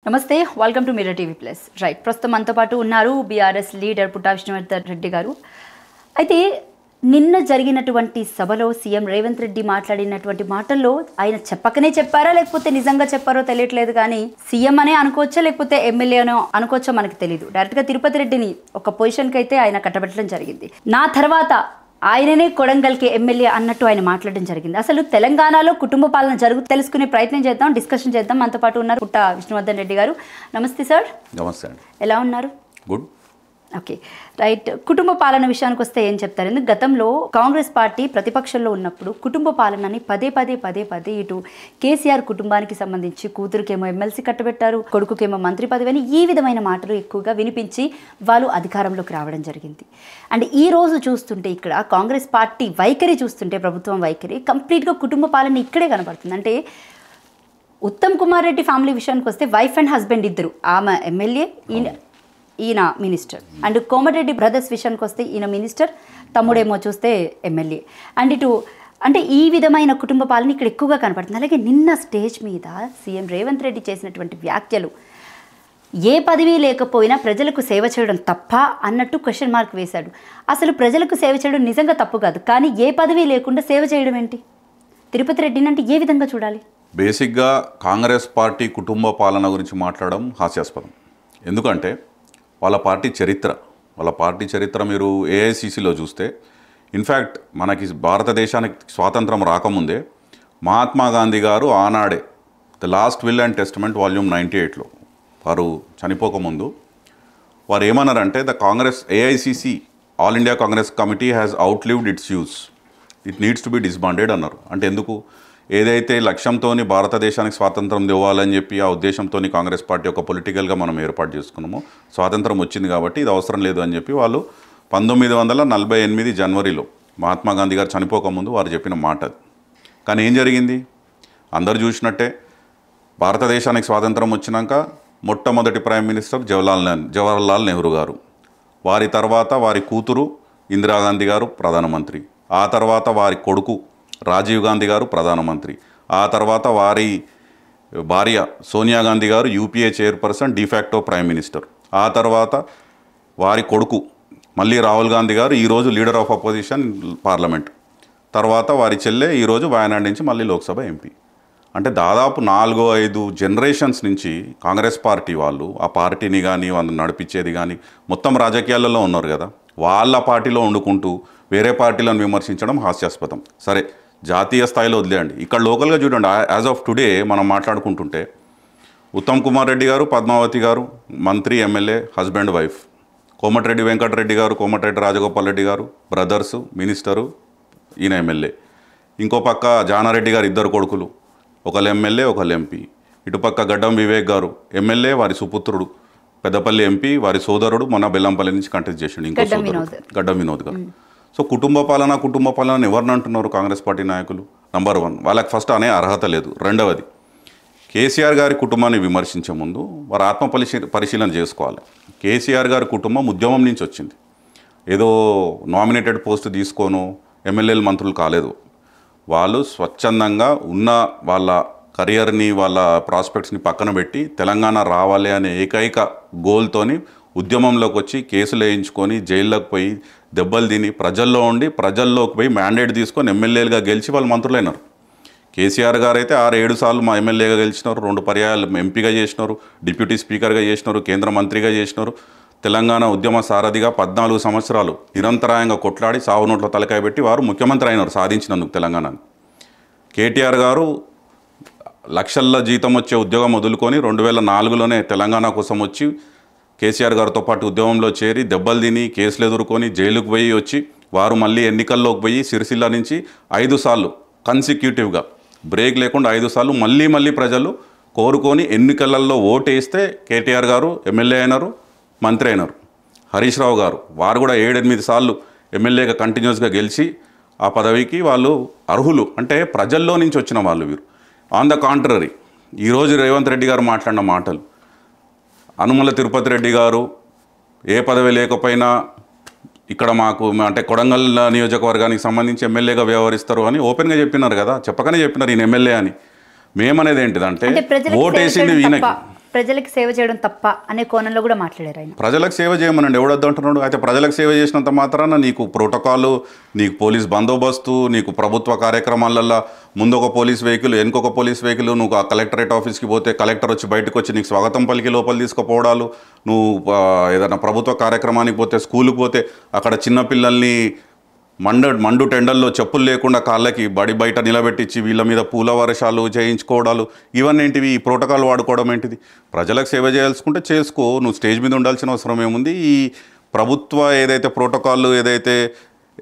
నమస్తే, welcome to mirror TV plus. Right, ప్రస్తుతం మనతో పాటు ఉన్నారు బీఆర్ఎస్ లీడర్ పుట్టా విష్ణువర్ధన్ రెడ్డి గారు. అయితే నిన్న జరిగినటువంటి సభలో సీఎం రేవంత్ రెడ్డి మాట్లాడినటువంటి మాటల్లో ఆయన చెప్పకనే చెప్పారా లేకపోతే నిజంగా చెప్పారో తెలియట్లేదు, కానీ సీఎం అనే అనుకోవచ్చా లేకపోతే ఎమ్మెల్యేనో అనుకోవచ్చో మనకు తెలియదు. డైరెక్ట్గా తిరుపతి రెడ్డిని ఒక పొజిషన్కి అయితే ఆయన కట్టబెట్టడం జరిగింది. నా తర్వాత ఆయననే కొడంగల్కి ఎమ్మెల్యే అన్నట్టు ఆయన మాట్లాడడం జరిగింది. అసలు తెలంగాణలో కుటుంబ పాలన తెలుసుకునే ప్రయత్నం చేద్దాం, డిస్కషన్ చేద్దాం. మనతో పాటు ఉన్నారు పుట్టా విష్ణువర్ధన్ రెడ్డి గారు. నమస్తే సార్. నమస్తే అండి. ఎలా ఉన్నారు? గుడ్. Okay, right. కుటుంబ పాలన విషయానికి వస్తే ఏం చెప్తారు? ఎందుకు గతంలో కాంగ్రెస్ పార్టీ ప్రతిపక్షంలో ఉన్నప్పుడు కుటుంబ పాలనని పదే పదే ఇటు కేసీఆర్ కుటుంబానికి సంబంధించి కూతురుకేమో ఎమ్మెల్సీ కట్టబెట్టారు, కొడుకుకేమో మంత్రి పదవి అని ఈ విధమైన మాటలు ఎక్కువగా వినిపించి వాళ్ళు అధికారంలోకి రావడం జరిగింది. అండ్ ఈ రోజు చూస్తుంటే ఇక్కడ కాంగ్రెస్ పార్టీ వైఖరి చూస్తుంటే, ప్రభుత్వం వైఖరి కంప్లీట్గా కుటుంబ పాలన ఇక్కడే కనబడుతుంది. అంటే ఉత్తమ్ కుమార్ రెడ్డి ఫ్యామిలీ విషయానికి వస్తే వైఫ్ అండ్ హస్బెండ్ ఇద్దరు, ఆమె ఎమ్మెల్యే, ఈయన మినిస్టర్. అండ్ కోమటిరెడ్డి బ్రదర్స్ విషయానికి వస్తే ఈయన మినిస్టర్, తమ్ముడేమో చూస్తే ఎమ్మెల్యే. అండ్ ఇటు అంటే ఈ విధమైన కుటుంబ పాలన ఇక్కడ ఎక్కువగా కనపడుతుంది. అలాగే నిన్న స్టేజ్ మీద సీఎం రేవంత్ రెడ్డి చేసినటువంటి వ్యాఖ్యలు, ఏ పదవి లేకపోయినా ప్రజలకు సేవ చేయడం తప్ప అన్నట్టు క్వశ్చన్ మార్క్ వేశాడు. అసలు ప్రజలకు సేవ చేయడం నిజంగా తప్పు కాదు, కానీ ఏ పదవి లేకుండా సేవ చేయడం ఏంటి? తిరుపతి రెడ్డిని అంటే ఏ విధంగా చూడాలి? బేసిక్గా కాంగ్రెస్ పార్టీ కుటుంబ పాలన గురించి మాట్లాడడం హాస్యాస్పదం. ఎందుకంటే వాళ్ళ పార్టీ చరిత్ర మీరు ఏఐసిసిలో చూస్తే, ఇన్ఫ్యాక్ట్ మనకి భారతదేశానికి స్వాతంత్రం రాకముందే మహాత్మా గాంధీ గారు ఆనాడే the last will and testament volume 98లో వారు చనిపోకముందు వారు ఏమన్నారంటే, the Congress AICC All India Congress Committee has outlived its use, it needs to be disbanded అన్నారు. అంటే ఎందుకు? ఏదైతే లక్ష్యంతో భారతదేశానికి స్వాతంత్రం ఇవ్వాలని చెప్పి ఆ ఉద్దేశంతో కాంగ్రెస్ పార్టీ ఒక పొలిటికల్గా మనం ఏర్పాటు చేసుకున్నాము, స్వాతంత్రం వచ్చింది కాబట్టి ఇది అవసరం లేదు అని చెప్పి వాళ్ళు 1948 జనవరిలో మహాత్మా గాంధీ గారు చనిపోకముందు వారు చెప్పిన మాట అది. కానీ ఏం జరిగింది? అందరు చూసినట్టే భారతదేశానికి స్వాతంత్రం వచ్చినాక మొట్టమొదటి ప్రైమ్ మినిస్టర్ జవహర్లాల్ నెహ్రూ గారు, వారి తర్వాత వారి కూతురు ఇందిరాగాంధీ గారు ప్రధానమంత్రి, ఆ తర్వాత వారి కొడుకు రాజీవ్ గాంధీ గారు ప్రధానమంత్రి, ఆ తర్వాత వారి భార్య సోనియా గాంధీ గారు UPA chairperson de facto prime minister, ఆ తర్వాత వారి కొడుకు మళ్ళీ రాహుల్ గాంధీ గారు ఈరోజు లీడర్ ఆఫ్ అపోజిషన్ పార్లమెంట్, తర్వాత వారి చెల్లె ఈరోజు వయనాడ్ నుంచి మళ్ళీ లోక్సభ ఎంపీ. అంటే దాదాపు 4-5 జనరేషన్స్ నుంచి కాంగ్రెస్ పార్టీ వాళ్ళు ఆ పార్టీని కానీ వాళ్ళు నడిపించేది కానీ మొత్తం రాజకీయాలలో ఉన్నారు కదా, వాళ్ళ పార్టీలో వండుకుంటూ వేరే పార్టీలను విమర్శించడం హాస్యాస్పదం. సరే, జాతీయ స్థాయిలో వదిలేయండి, ఇక్కడ లోకల్గా చూడండి. యాజ్ ఆఫ్ టుడే మనం మాట్లాడుకుంటుంటే ఉత్తమ్ కుమార్ రెడ్డి గారు, పద్మావతి గారు మంత్రి, MLA, husband wife, Komatireddy Venkatreddy గారు, కోమటిరెడ్డి రాజగోపాల్ రెడ్డి గారు బ్రదర్స్, మినిస్టరు, ఈయన ఎమ్మెల్యే. ఇంకో పక్క జానారెడ్డి గారు ఇద్దరు కొడుకులు, ఒకళ్ళు ఎమ్మెల్యే ఒకళ్ళు ఎంపీ. ఇటుపక్క గడ్డం వివేక్ గారు ఎమ్మెల్యే, వారి సుపుత్రుడు పెద్దపల్లి ఎంపీ, వారి సోదరుడు మొన్న బెల్లంపల్లి నుంచి కంటెస్ట్ చేసిండు ఇంకో సోదరుడు గడ్డం వినోద్ గారు. సో కుటుంబ పాలన ఎవరిని అంటున్నారు కాంగ్రెస్ పార్టీ నాయకులు? నంబర్ 1, వాళ్ళకి ఫస్ట్ అనే అర్హత లేదు. రెండవది, కేసీఆర్ గారి కుటుంబాన్ని విమర్శించే ముందు వారు పరిశీలన చేసుకోవాలి. కేసీఆర్ గారి కుటుంబం ఉద్యమం నుంచి వచ్చింది, ఏదో నామినేటెడ్ పోస్ట్ తీసుకోను ఎమ్మెల్యేలు మంత్రులు కాలేదు. వాళ్ళు స్వచ్ఛందంగా ఉన్న వాళ్ళ కెరియర్ని వాళ్ళ ప్రాస్పెక్ట్స్ని పక్కన పెట్టి తెలంగాణ రావాలి అనే ఏకైక గోల్తోని ఉద్యమంలోకి వచ్చి కేసులు వేయించుకొని జైల్లోకి పోయి దెబ్బలు తిని ప్రజల్లో ఉండి ప్రజల్లోకి పోయి మ్యాండేట్ తీసుకొని ఎమ్మెల్యేలుగా గెలిచి వాళ్ళు మంత్రులైనారు. కేసీఆర్ గారు అయితే 6-7 సార్లు మా ఎమ్మెల్యేగా గెలిచినారు, 2 పర్యాయాలు ఎంపీగా చేసినారు, డిప్యూటీ స్పీకర్గా చేసినారు, కేంద్ర మంత్రిగా చేసినారు. తెలంగాణ ఉద్యమ సారథిగా 14 సంవత్సరాలు నిరంతరాయంగా కొట్లాడి సావు నోట్ల తలకాయ పెట్టి వారు ముఖ్యమంత్రి అయినారు సాధించినందుకు తెలంగాణని. కేటీఆర్ గారు లక్షల్లో జీతం వచ్చే ఉద్యోగం వదులుకొని 2004లోనే తెలంగాణ కోసం వచ్చి కేసీఆర్ గారితో పాటు ఉద్యమంలో చేరి దెబ్బలు తిని కేసులు ఎదుర్కొని జైలుకు పోయి వచ్చి వారు మళ్ళీ ఎన్నికల్లోకి పోయి సిరిసిల్ల నుంచి 5 సార్లు కన్సిక్యూటివ్గా బ్రేక్ లేకుండా 5 సార్లు మళ్ళీ ప్రజలు కోరుకొని ఎన్నికలలో ఓటేస్తే కేటీఆర్ గారు ఎమ్మెల్యే అయినారు, మంత్రి అయినారు. హరీష్ రావు గారు వారు కూడా 7-8 సార్లు ఎమ్మెల్యేగా కంటిన్యూస్గా గెలిచి ఆ పదవికి వాళ్ళు అర్హులు. అంటే ప్రజల్లో నుంచి వచ్చిన వాళ్ళు వీరు. ఆన్ ద కాంట్రరీ ఈరోజు రేవంత్ రెడ్డి గారు మాట్లాడిన మాటలు, అనుమల తిరుపతి రెడ్డి గారు ఏ పదవి లేకపోయినా ఇక్కడ మాకు అంటే కొడంగల్ నియోజకవర్గానికి సంబంధించి ఎమ్మెల్యేగా వ్యవహరిస్తారు అని ఓపెన్గా చెప్పినారు కదా, చెప్పకనే చెప్పినారు ఈయన ఎమ్మెల్యే అని. మేమనేది ఏంటిదంటే ఓటేసింది ఈయనకి, ప్రజలకు సేవ చేయడం తప్ప అనే కోణంలో కూడా మాట్లాడారు ఆయన. ప్రజలకు సేవ చేయమనండి, ఎవడొద్దు అంటున్నాడు? అయితే ప్రజలకు సేవ చేసినంత మాత్రాన నీకు ప్రోటోకాల్, నీకు పోలీస్ బందోబస్తు, నీకు ప్రభుత్వ కార్యక్రమాలల్లో ముందు ఒక పోలీస్ వెహికల్, వెనుకొక పోలీస్ వెహికల్, నువ్వు ఆ కలెక్టరేట్ ఆఫీస్కి పోతే కలెక్టర్ వచ్చి బయటకు వచ్చి నీకు స్వాగతం పలికి లోపల తీసుకుపోవడాలు, నువ్వు ఏదైనా ప్రభుత్వ కార్యక్రమానికి పోతే, స్కూల్కి పోతే అక్కడ చిన్నపిల్లల్ని మండు టెండల్లో చెప్పులు లేకుండా కాళ్ళకి బయట నిలబెట్టించి వీళ్ళ మీద పూల వర్షాలు చేయించుకోవడాలు, ఇవన్నీ ఏంటివి? ఈ ప్రోటోకాల్ వాడుకోవడం ఏంటిది? ప్రజలకు సేవ చేయాల్సుకుంటే చేసుకో, నువ్వు స్టేజ్ మీద ఉండాల్సిన అవసరం ఏముంది? ఈ ప్రభుత్వ ఏదైతే ప్రోటోకాల్ ఏదైతే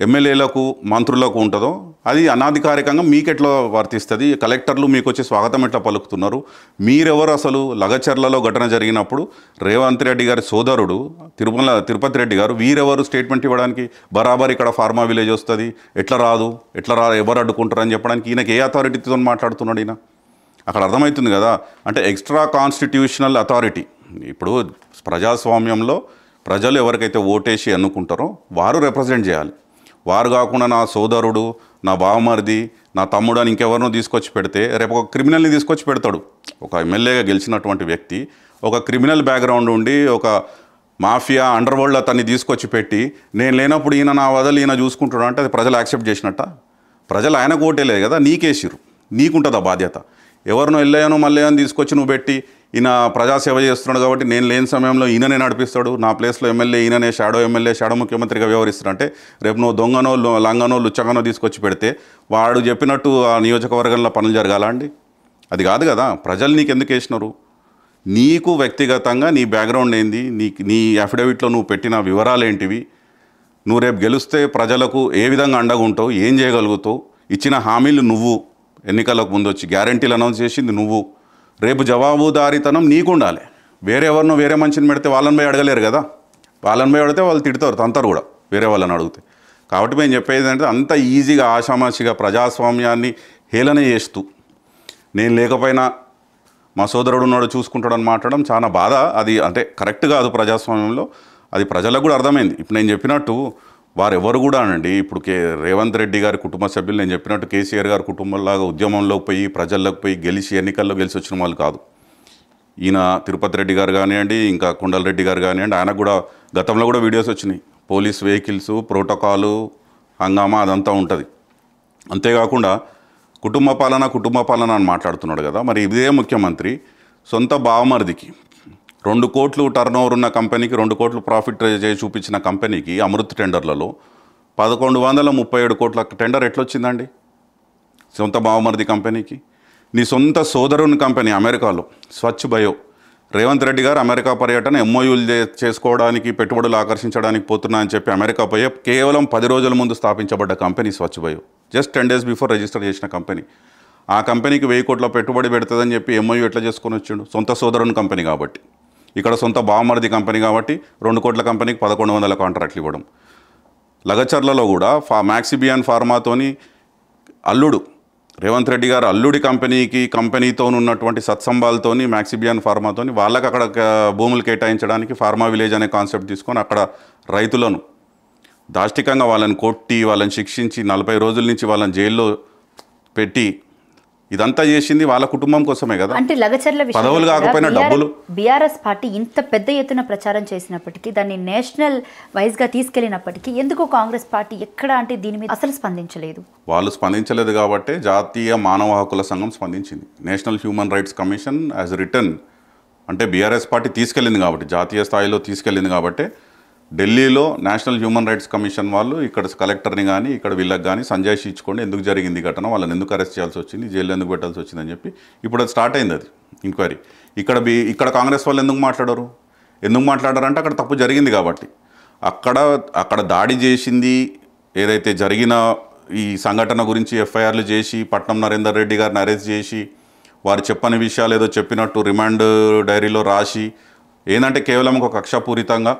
ఎమ్మెల్యేలకు మంత్రులకు ఉంటుందో అది అనాధికారికంగా మీకెట్లా వర్తిస్తుంది? కలెక్టర్లు మీకు వచ్చి స్వాగతం ఎట్లా పలుకుతున్నారు? మీరెవరు? అసలు లగచర్లలో ఘటన జరిగినప్పుడు రేవంత్ రెడ్డి గారి సోదరుడు తిరుపతి రెడ్డి గారు వీరెవరు స్టేట్మెంట్ ఇవ్వడానికి? బరాబర్ ఇక్కడ ఫార్మా విలేజ్ వస్తుంది, ఎట్లా రాదు, ఎవరు అడ్డుకుంటారని చెప్పడానికి ఈయనకి ఏ అథారిటీతో మాట్లాడుతున్నాడు ఈయన? అక్కడ అర్థమవుతుంది కదా, అంటే ఎక్స్ట్రా కాన్స్టిట్యూషనల్ అథారిటీ. ఇప్పుడు ప్రజాస్వామ్యంలో ప్రజలు ఎవరికైతే ఓటేసి ఎన్నుకుంటారో వారు రిప్రజెంట్ చేయాలి. వారు కాకుండా నా సోదరుడు, నా బావమరిది, నా తమ్ముడు అని ఇంకెవరినో తీసుకొచ్చి పెడితే రేపు ఒక క్రిమినల్ని తీసుకొచ్చి పెడతాడు. ఒక ఎమ్మెల్యేగా గెలిచినటువంటి వ్యక్తి ఒక క్రిమినల్ బ్యాక్గ్రౌండ్ ఉండి ఒక మాఫియా అండర్ వరల్డ్ అతన్ని తీసుకొచ్చి పెట్టి నేను లేనప్పుడు ఈయన నా వదలు ఈయన చూసుకుంటాడు అంటే అది ప్రజలు యాక్సెప్ట్ చేసినట్ట? ప్రజలు ఆయనకు ఓటేలేదు కదా, నీకేసిరు, నీకుంటుందా బాధ్యత? ఎవరినో వెళ్ళాయనో మళ్ళీ అని తీసుకొచ్చి నువ్వు పెట్టి ఈయన ప్రజాసేవ చేస్తున్నాడు కాబట్టి నేను లేని సమయంలో ఈయననే నడిపిస్తాడు, నా ప్లేస్లో ఎమ్మెల్యే ఈయననే షాడో ముఖ్యమంత్రిగా వ్యవహరిస్తాడంటే రేపు నువ్వు దొంగనో లంగనో లుచ్చగానో తీసుకొచ్చి పెడితే వాడు చెప్పినట్టు ఆ నియోజకవర్గంలో పనులు జరగాలా అండి? అది కాదు కదా. ప్రజలు నీకు ఎందుకు వేసినారు? నీకు వ్యక్తిగతంగా నీ బ్యాక్గ్రౌండ్ ఏంది, నీ అఫిడవిట్లో నువ్వు పెట్టిన వివరాలు ఏంటివి, నువ్వు రేపు గెలిస్తే ప్రజలకు ఏ విధంగా అండగా ఉంటావు, ఏం చేయగలుగుతావు, ఇచ్చిన హామీలు నువ్వు ఎన్నికలకు ముందు వచ్చి గ్యారంటీలు అనౌన్స్ చేసింది నువ్వు, రేపు జవాబుదారీతనం నీకు ఉండాలి. వేరే మనిషిని పెడితే వాళ్ళని పోయి అడగలేరు కదా, వాళ్ళని పోయి అడిగితే వాళ్ళు తిడతారు, తంతారు కూడా వేరే వాళ్ళని అడిగితే. కాబట్టి మేము చెప్పేది అంటే అంత ఈజీగా ఆషామాషిగా ప్రజాస్వామ్యాన్ని హేళన చేస్తూ నేను లేకపోయినా మా సోదరుడు ఉన్నాడు చూసుకుంటాడని మాట్లాడడం చాలా బాధ. అది అంటే కరెక్ట్ కాదు ప్రజాస్వామ్యంలో. అది ప్రజలకు కూడా అర్థమైంది. ఇప్పుడు నేను చెప్పినట్టు వారెవరు కూడా అనండి, ఇప్పుడు రేవంత్ రెడ్డి గారి కుటుంబ సభ్యులు నేను చెప్పినట్టు కేసీఆర్ గారి కుటుంబంలాగా ఉద్యమంలోకి పోయి ప్రజల్లోకి పోయి ఎన్నికల్లో గెలిచి వచ్చిన వాళ్ళు కాదు. ఈయన తిరుపతి రెడ్డి గారు కానివ్వండి, ఇంకా కొండలరెడ్డి గారు కానివ్వండి, ఆయనకు కూడా గతంలో కూడా వీడియోస్ వచ్చినాయి. పోలీస్ వెహికల్స్, ప్రోటోకాలు, హంగామా అదంతా ఉంటుంది. అంతేకాకుండా కుటుంబ పాలన అని మాట్లాడుతున్నాడు కదా. మరి ఇదే ముఖ్యమంత్రి సొంత బావమరిదికి 2 కోట్లు టర్న్ ఓవర్ ఉన్న కంపెనీకి 2 కోట్లు ప్రాఫిట్ చేసి చూపించిన కంపెనీకి అమృత్ టెండర్లలో 1137 కోట్ల టెండర్ ఎట్లొచ్చిందండి సొంత బావమరిది కంపెనీకి? నీ సొంత సోదరుని కంపెనీ అమెరికాలో స్వచ్ఛ బయో, రేవంత్ రెడ్డి గారు అమెరికా పర్యటన ఎంఓయూలు చేసుకోవడానికి పెట్టుబడులు ఆకర్షించడానికి పోతున్నా అని చెప్పి అమెరికా పోయే కేవలం 10 రోజుల ముందు స్థాపించబడ్డ company Swachh Bio. Just 10 days before register చేసిన కంపెనీ. ఆ కంపెనీకి 1000 కోట్ల పెట్టుబడి పెడుతుందని చెప్పి ఎంఓయూ ఎట్లా చేసుకొని వచ్చిండు? సొంత సోదరుని కంపెనీ కాబట్టి. ఇక్కడ సొంత బావమరిది కంపెనీ కాబట్టి 2 కోట్ల కంపెనీకి 1100 కాంట్రాక్ట్లు ఇవ్వడం. లగచర్లలో కూడా మ్యాక్సిబియాన్ ఫార్మాతోని అల్లుడు రేవంత్ రెడ్డి గారు అల్లుడి కంపెనీతో ఉన్నటువంటి సత్సంబాలతోని మ్యాక్సిబియాన్ ఫార్మాతోని వాళ్ళకి అక్కడ భూములు కేటాయించడానికి ఫార్మా విలేజ్ అనే కాన్సెప్ట్ తీసుకొని అక్కడ రైతులను దాష్టికంగా వాళ్ళని కొట్టి వాళ్ళని శిక్షించి 40 రోజుల నుంచి వాళ్ళని జైల్లో పెట్టి ఇదంతా చేసింది వాళ్ళ కుటుంబం కోసమే కదా. అంటే లగచర్ల పదవులు కాకపోయినా డబ్బులు. బీఆర్ఎస్ పార్టీ ఇంత పెద్ద ఎత్తున ప్రచారం చేసినప్పటికీ, దాన్ని నేషనల్ వైజ్గా తీసుకెళ్లినప్పటికీ ఎందుకు కాంగ్రెస్ పార్టీ ఎక్కడ అంటే దీని మీద అసలు స్పందించలేదు? వాళ్ళు స్పందించలేదు కాబట్టి జాతీయ మానవ హక్కుల సంఘం స్పందించింది. National human rights commission has written అంటే బీఆర్ఎస్ పార్టీ తీసుకెళ్ళింది కాబట్టి, జాతీయ స్థాయిలో తీసుకెళ్ళింది కాబట్టి ఢిల్లీలో నేషనల్ హ్యూమన్ రైట్స్ కమిషన్ వాళ్ళు ఇక్కడ కలెక్టర్ని కానీ ఇక్కడ వీళ్ళకి కానీ సంజాయిషి ఇచ్చుకోండి, ఎందుకు జరిగింది ఘటన, వాళ్ళని ఎందుకు అరెస్ట్ చేయాల్సి వచ్చింది, జైలు ఎందుకు పెట్టాల్సి వచ్చిందని చెప్పి ఇప్పుడు అది స్టార్ట్ అయింది. అది ఎంక్వైరీ. ఇక్కడ కాంగ్రెస్ వాళ్ళు ఎందుకు మాట్లాడారంటే అక్కడ తప్పు జరిగింది కాబట్టి. అక్కడ దాడి చేసింది ఏదైతే జరిగిన ఈ సంఘటన గురించి ఎఫ్ఐఆర్లు చేసి పట్నం నరేందర్ రెడ్డి గారిని అరెస్ట్ చేసి వారు చెప్పని విషయాలు ఏదో చెప్పినట్టు రిమాండ్ డైరీలో రాసి ఏంటంటే కేవలం ఒక కక్షపూరితంగా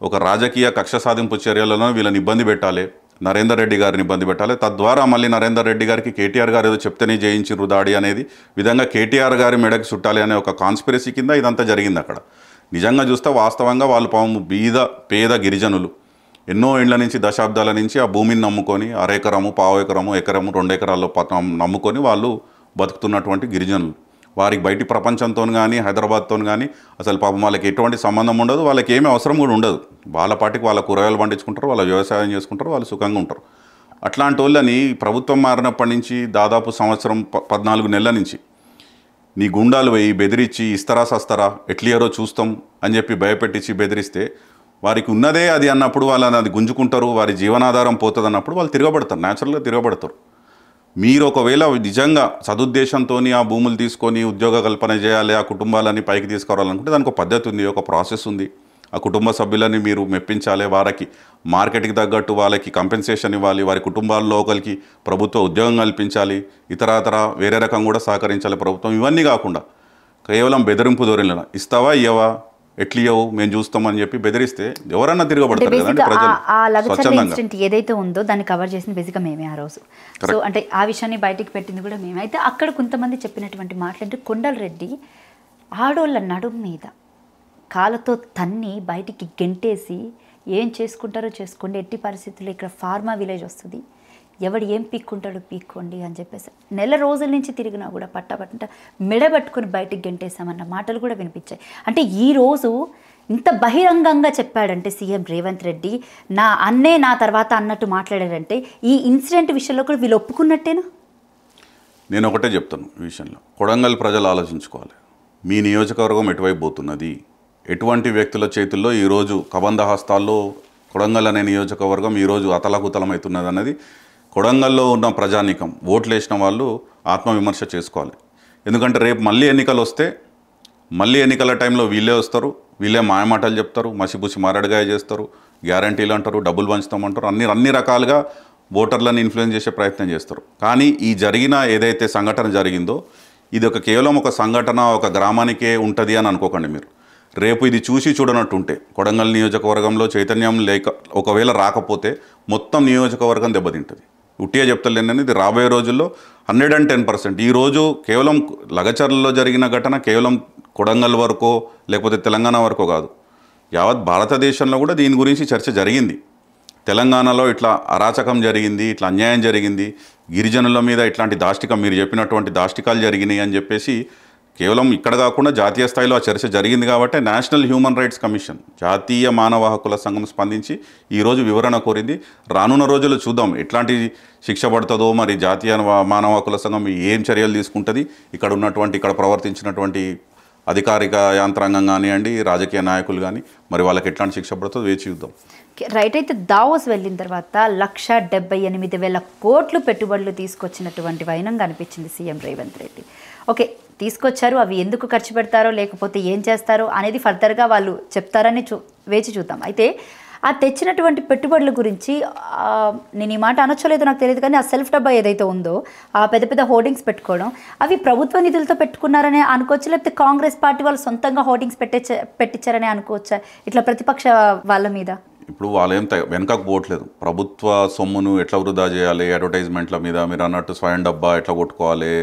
ఒక రాజకీయ కక్ష సాధింపు చర్యలను వీళ్ళని ఇబ్బంది పెట్టాలి, నరేందర్ రెడ్డి గారిని ఇబ్బంది పెట్టాలి, తద్వారా మళ్ళీ నరేందర్ రెడ్డి గారికి కేటీఆర్ గారు ఏదో చెప్తేనే జయించిర్రు దాడి అనేది విధంగా కేటీఆర్ గారి మెడకు చుట్టాలి అనే ఒక కాన్స్పిరసీ కింద ఇదంతా జరిగింది అక్కడ. నిజంగా చూస్తే వాస్తవంగా వాళ్ళు పేద గిరిజనులు ఎన్నో ఇండ్ల నుంచి దశాబ్దాల నుంచి ఆ భూమిని నమ్ముకొని అరెకరము, పావు ఎకరము, 2 ఎకరాల్లో నమ్ముకొని వాళ్ళు బతుకుతున్నటువంటి గిరిజనులు. వారికి బయటి ప్రపంచంతో కానీ హైదరాబాద్తో కానీ అసలు పాపం వాళ్ళకి ఎటువంటి సంబంధం ఉండదు, వాళ్ళకి ఏమీ అవసరం కూడా ఉండదు. వాళ్ళ పాటికి వాళ్ళ కూరగాయలు పండించుకుంటారు, వాళ్ళ వ్యవసాయం చేసుకుంటారు, వాళ్ళు సుఖంగా ఉంటారు. అట్లాంటి వాళ్ళని ప్రభుత్వం మారినప్పటి నుంచి దాదాపు సంవత్సరం 14 నెలల నుంచి నీ గుండాలు వేయి బెదిరించి ఇస్తారా సస్తారా ఎట్లియరో చూస్తాం అని చెప్పి భయపెట్టించి బెదిరిస్తే వారికి ఉన్నదే అది అన్నప్పుడు వాళ్ళని అది గుంజుకుంటారు, వారి జీవనాధారం పోతుంది అన్నప్పుడు వాళ్ళు తిరగబడతారు, న్యాచురల్గా తిరగబడతారు. మీరు ఒకవేళ నిజంగా సదుద్దేశంతో ఆ భూములు తీసుకొని ఉద్యోగ కల్పన చేయాలి, ఆ కుటుంబాలని పైకి తీసుకురావాలనుకుంటే దానికి ఒక పద్ధతి ఉంది, ఒక ప్రాసెస్ ఉంది. ఆ కుటుంబ సభ్యులని మీరు మెప్పించాలి, వారికి మార్కెట్కి తగ్గట్టు వాళ్ళకి కంపెన్సేషన్ ఇవ్వాలి, వారి కుటుంబాల్లో ఒకరికి ప్రభుత్వ ఉద్యోగం కల్పించాలి, ఇతరతర వేరే రకం కూడా సహకరించాలి ప్రభుత్వం. ఇవన్నీ కాకుండా కేవలం బెదిరింపు ధోరణిలో ఇస్తావా ఇయ్యవా ఎట్లియవు మేము చూస్తామని చెప్పి బెదిరిస్తే ఎవరన్నా తిరగబడతారు కదండి ప్రజలు. ఆ లగచర్ల ఇన్సిడెంట్ ఏదైతే ఉందో దాన్ని కవర్ చేసింది బేసిక్గా మేమే ఆ రోజు. సో అంటే ఆ విషయాన్ని బయటికి పెట్టింది కూడా మేమే. అయితే అక్కడ కొంతమంది చెప్పినటువంటి మాటలంటే కొండలరెడ్డి ఆడోళ్ళ నడుము మీద కాళ్ళతో తన్ని బయటికి గెంటేసి ఏం చేసుకుంటారో చేసుకోండి, ఎట్టి పరిస్థితుల్లో ఇక్కడ ఫార్మా విలేజ్ వస్తుంది, ఎవడు ఏం పీక్కుంటాడో పీక్కోండి అని చెప్పేసి నెల రోజుల నుంచి తిరిగినా కూడా పట్టపట్ట మెడబట్టుకొని బయటికి గెంటేసామన్న మాటలు కూడా వినిపించాయి. అంటే ఈరోజు ఇంత బహిరంగంగా చెప్పాడంటే సీఎం రేవంత్ రెడ్డి నా అన్నే నా తర్వాత అన్నట్టు మాట్లాడాడంటే ఈ ఇన్సిడెంట్ విషయంలో కూడా వీళ్ళు ఒప్పుకున్నట్టేనా? నేను ఒకటే చెప్తాను ఈ విషయంలో, కొడంగల్ ప్రజలు ఆలోచించుకోవాలి. మీ నియోజకవర్గం ఎటువైపు పోతున్నది, ఎటువంటి వ్యక్తుల చేతుల్లో ఈరోజు కబంధ హస్తాల్లో కొడంగల్ అనే నియోజకవర్గం ఈరోజు అతలకుతలమవుతున్నది అన్నది కొడంగల్లో ఉన్న ప్రజానీకం ఓట్లు వేసిన వాళ్ళు ఆత్మవిమర్శ చేసుకోవాలి. ఎందుకంటే రేపు మళ్ళీ ఎన్నికలు వస్తే మళ్ళీ ఎన్నికల టైంలో వీళ్ళే వస్తారు, వీళ్ళే మాయమాటలు చెప్తారు, మసిపూసి మారడిగాయ చేస్తారు, గ్యారంటీలు అంటారు, డబ్బులు పంచుతామంటారు, అన్ని రకాలుగా ఓటర్లను ఇన్ఫ్లుయెన్స్ చేసే ప్రయత్నం చేస్తారు. కానీ ఈ జరిగిన ఏదైతే సంఘటన జరిగిందో ఇది కేవలం ఒక సంఘటన ఒక గ్రామానికే ఉంటుంది అని అనుకోకండి మీరు. రేపు ఇది చూసి చూడనట్టుంటే కొడంగల్ నియోజకవర్గంలో చైతన్యం లేక ఒకవేళ రాకపోతే మొత్తం నియోజకవర్గం దెబ్బతింటుంది. ఉట్టిగా చెప్తలేనని ఇది రాబోయే రోజుల్లో 110%. ఈరోజు కేవలం లగచర్లలో జరిగిన ఘటన కేవలం కొడంగల్ వరకో లేకపోతే తెలంగాణ వరకో కాదు, యావత్ భారతదేశంలో కూడా దీని గురించి చర్చ జరిగింది. తెలంగాణలో ఇట్లా అరాచకం జరిగింది, ఇట్లా అన్యాయం జరిగింది, గిరిజనుల మీద ఇట్లాంటి దాష్టికం మీరు చెప్పినటువంటి దాష్టికాలు జరిగినాయి అని చెప్పేసి కేవలం ఇక్కడ కాకుండా జాతీయ స్థాయిలో ఆ చర్చ జరిగింది. కాబట్టి నేషనల్ హ్యూమన్ రైట్స్ కమిషన్ జాతీయ మానవ హక్కుల సంఘం స్పందించి ఈరోజు వివరణ కోరింది. రానున్న రోజుల్లో చూద్దాం ఎట్లాంటి శిక్ష పడుతుందో, మరి జాతీయ మానవ హక్కుల సంఘం ఏం చర్యలు తీసుకుంటుంది, ఇక్కడ ప్రవర్తించినటువంటి అధికారిక యాంత్రాంగం కానివ్వండి, రాజకీయ నాయకులు కానీ మరి వాళ్ళకి ఎట్లాంటి శిక్ష పడుతుందో వేచి చూద్దాం. రైట్. అయితే దావోస్ వెళ్ళిన తర్వాత 1,78,000 కోట్లు పెట్టుబడులు తీసుకొచ్చినటువంటి వైనంగా అనిపించింది సీఎం రేవంత్ రెడ్డి. ఓకే, తీసుకొచ్చారు, అవి ఎందుకు ఖర్చు పెడతారో లేకపోతే ఏం చేస్తారో అనేది ఫర్దర్గా వాళ్ళు చెప్తారని వేచి చూద్దాం. అయితే ఆ తెచ్చినటువంటి పెట్టుబడుల గురించి నేను ఈ మాట అనొచ్చలేదో నాకు తెలియదు, కానీ ఆ సెల్ఫ్ డబ్బా ఏదైతే ఉందో ఆ పెద్ద పెద్ద హోర్డింగ్స్ పెట్టుకోవడం అవి ప్రభుత్వ నిధులతో పెట్టుకున్నారనే అనుకోవచ్చు, లేకపోతే కాంగ్రెస్ పార్టీ వాళ్ళు సొంతంగా హోర్డింగ్స్ పెట్టించారనే అనుకోవచ్చా ఇట్లా ప్రతిపక్ష వాళ్ళ మీద? ఇప్పుడు వాళ్ళు ఏం వెనకకు పోవట్లేదు. ప్రభుత్వ సొమ్మును ఎట్లా వృధా చేయాలి, అడ్వర్టైజ్మెంట్ల మీద మీరు అన్నట్టు స్వయం డబ్బా ఎట్లా కొట్టుకోవాలి,